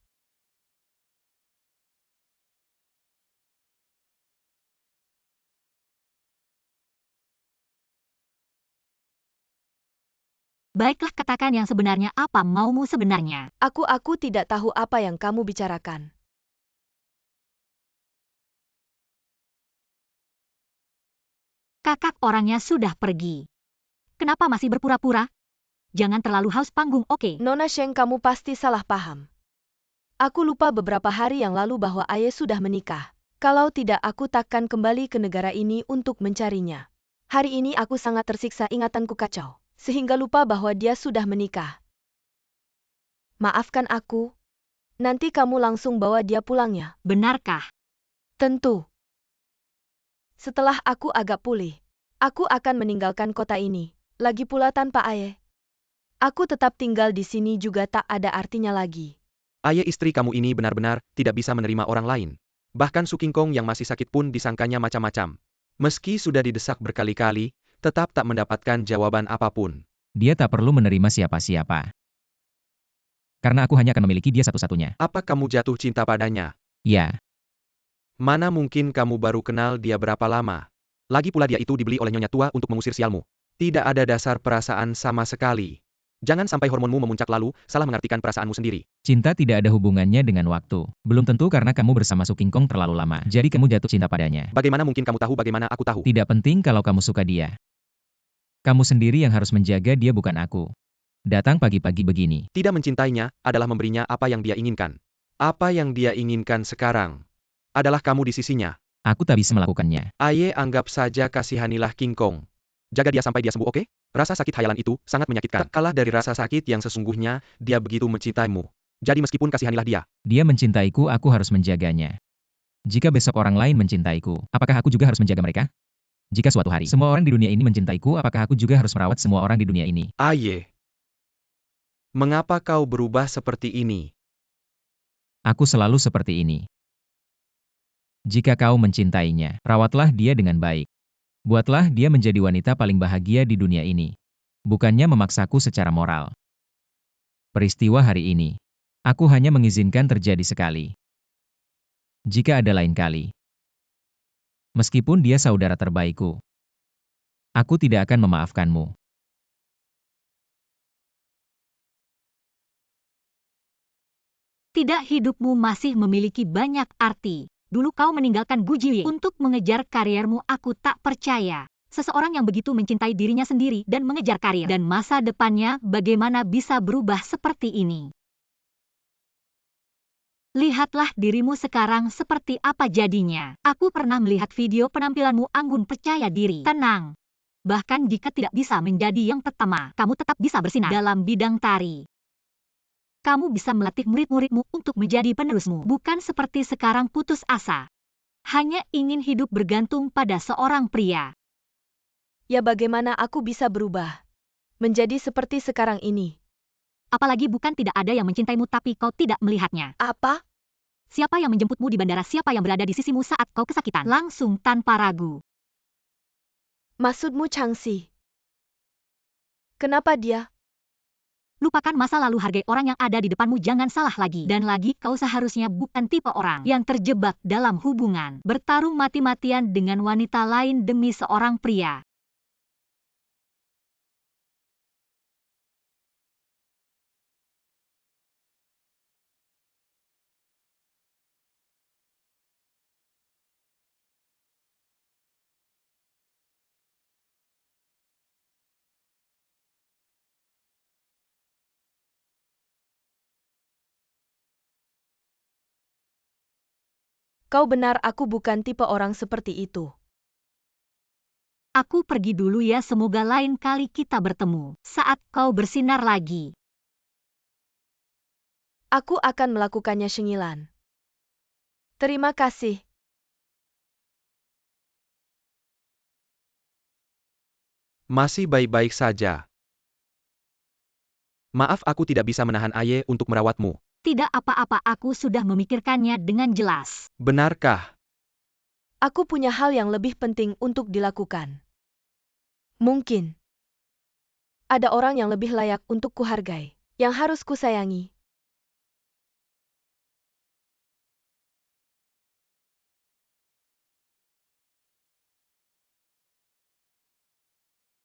Baiklah, katakan yang sebenarnya, apa maumu sebenarnya? Aku tidak tahu apa yang kamu bicarakan. Kakak orangnya sudah pergi. Kenapa masih berpura-pura? Jangan terlalu haus panggung, oke? Nona Sheng, kamu pasti salah paham. Aku lupa beberapa hari yang lalu bahwa ayah sudah menikah. Kalau tidak, aku takkan kembali ke negara ini untuk mencarinya. Hari ini aku sangat tersiksa, ingatanku kacau. Sehingga lupa bahwa dia sudah menikah. Maafkan aku. Nanti kamu langsung bawa dia pulang ya. Benarkah? Tentu. Setelah aku agak pulih, aku akan meninggalkan kota ini. Lagi pula tanpa ayah. Aku tetap tinggal di sini juga tak ada artinya lagi. Aye, istri kamu ini benar-benar tidak bisa menerima orang lain. Bahkan Su King Kong yang masih sakit pun disangkanya macam-macam. Meski sudah didesak berkali-kali, tetap tak mendapatkan jawaban apapun. Dia tak perlu menerima siapa-siapa. Karena aku hanya akan memiliki dia satu-satunya. Apa kamu jatuh cinta padanya? Ya, Mana mungkin kamu baru kenal dia berapa lama? Lagi pula dia itu dibeli oleh Nyonya Tua untuk mengusir sialmu. Tidak ada dasar perasaan sama sekali. Jangan sampai hormonmu memuncak lalu salah mengartikan perasaanmu sendiri. cinta tidak ada hubungannya dengan waktu. Belum tentu karena kamu bersama Su King Kong terlalu lama. Jadi kamu jatuh cinta padanya. Bagaimana mungkin kamu tahu bagaimana aku tahu? Tidak penting kalau kamu suka dia. Kamu sendiri yang harus menjaga dia, bukan aku. Datang pagi-pagi begini. Tidak mencintainya adalah memberinya apa yang dia inginkan. Apa yang dia inginkan sekarang adalah kamu di sisinya. Aku tak bisa melakukannya. Aye, anggap saja kasihanilah King Kong. Jaga dia sampai dia sembuh, oke? Rasa sakit hayalan itu sangat menyakitkan. Tak kalah dari rasa sakit yang sesungguhnya, dia begitu mencintaimu. Jadi meskipun kasihanilah dia. Dia mencintaiku, aku harus menjaganya. Jika besok orang lain mencintaiku, apakah aku juga harus menjaga mereka? Jika suatu hari semua orang di dunia ini mencintaiku, apakah aku juga harus merawat semua orang di dunia ini? Aye, mengapa kau berubah seperti ini? Aku selalu seperti ini. Jika kau mencintainya, rawatlah dia dengan baik. Buatlah dia menjadi wanita paling bahagia di dunia ini. Bukannya memaksaku secara moral. Peristiwa hari ini, aku hanya mengizinkan terjadi sekali. Jika ada lain kali, meskipun dia saudara terbaikku, aku tidak akan memaafkanmu. Tidak, hidupmu masih memiliki banyak arti. Dulu kau meninggalkan Gu Jiye untuk mengejar kariermu. Aku tak percaya. Seseorang yang begitu mencintai dirinya sendiri dan mengejar karir dan masa depannya, bagaimana bisa berubah seperti ini? Lihatlah dirimu sekarang seperti apa jadinya. Aku pernah melihat video penampilanmu, anggun, percaya diri, tenang. Bahkan jika tidak bisa menjadi yang pertama, kamu tetap bisa bersinar dalam bidang tari. Kamu bisa melatih murid-muridmu untuk menjadi penerusmu, bukan seperti sekarang putus asa. Hanya ingin hidup bergantung pada seorang pria. Ya, bagaimana aku bisa berubah menjadi seperti sekarang ini? Apalagi bukan tidak ada yang mencintaimu tapi kau tidak melihatnya. Apa? Siapa yang menjemputmu di bandara? Siapa yang berada di sisimu saat kau kesakitan? Langsung tanpa ragu. Maksudmu Changsi? Kenapa dia? Lupakan masa lalu, hargai orang yang ada di depanmu, jangan salah lagi. Dan lagi, kau seharusnya bukan tipe orang yang terjebak dalam hubungan, bertarung mati-matian dengan wanita lain demi seorang pria. Kau benar, aku bukan tipe orang seperti itu. Aku pergi dulu ya, semoga lain kali kita bertemu saat kau bersinar lagi. Aku akan melakukannya, Shengilan. Terima kasih. Masih baik-baik saja. Maaf, aku tidak bisa menahan Aye untuk merawatmu. Tidak apa-apa, aku sudah memikirkannya dengan jelas. Benarkah? Aku punya hal yang lebih penting untuk dilakukan. Mungkin ada orang yang lebih layak untuk kuhargai, yang harus kusayangi.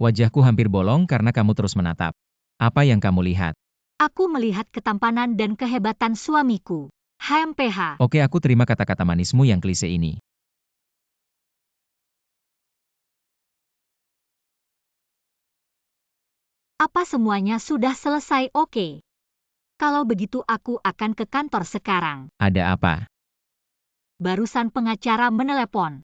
Wajahku hampir bolong karena kamu terus menatap. Apa yang kamu lihat? Aku melihat ketampanan dan kehebatan suamiku. HMPH. Oke, aku terima kata-kata manismu yang klise ini. Apa semuanya sudah selesai? Oke. Kalau begitu aku akan ke kantor sekarang. Ada apa? Barusan pengacara menelepon.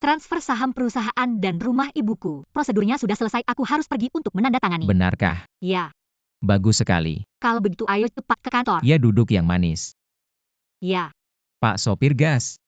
Transfer saham perusahaan dan rumah ibuku. Prosedurnya sudah selesai, aku harus pergi untuk menandatangani. Benarkah? Ya, Bagus sekali. kalau begitu ayo cepat ke kantor. Ia duduk yang manis. Ya. Pak sopir gas.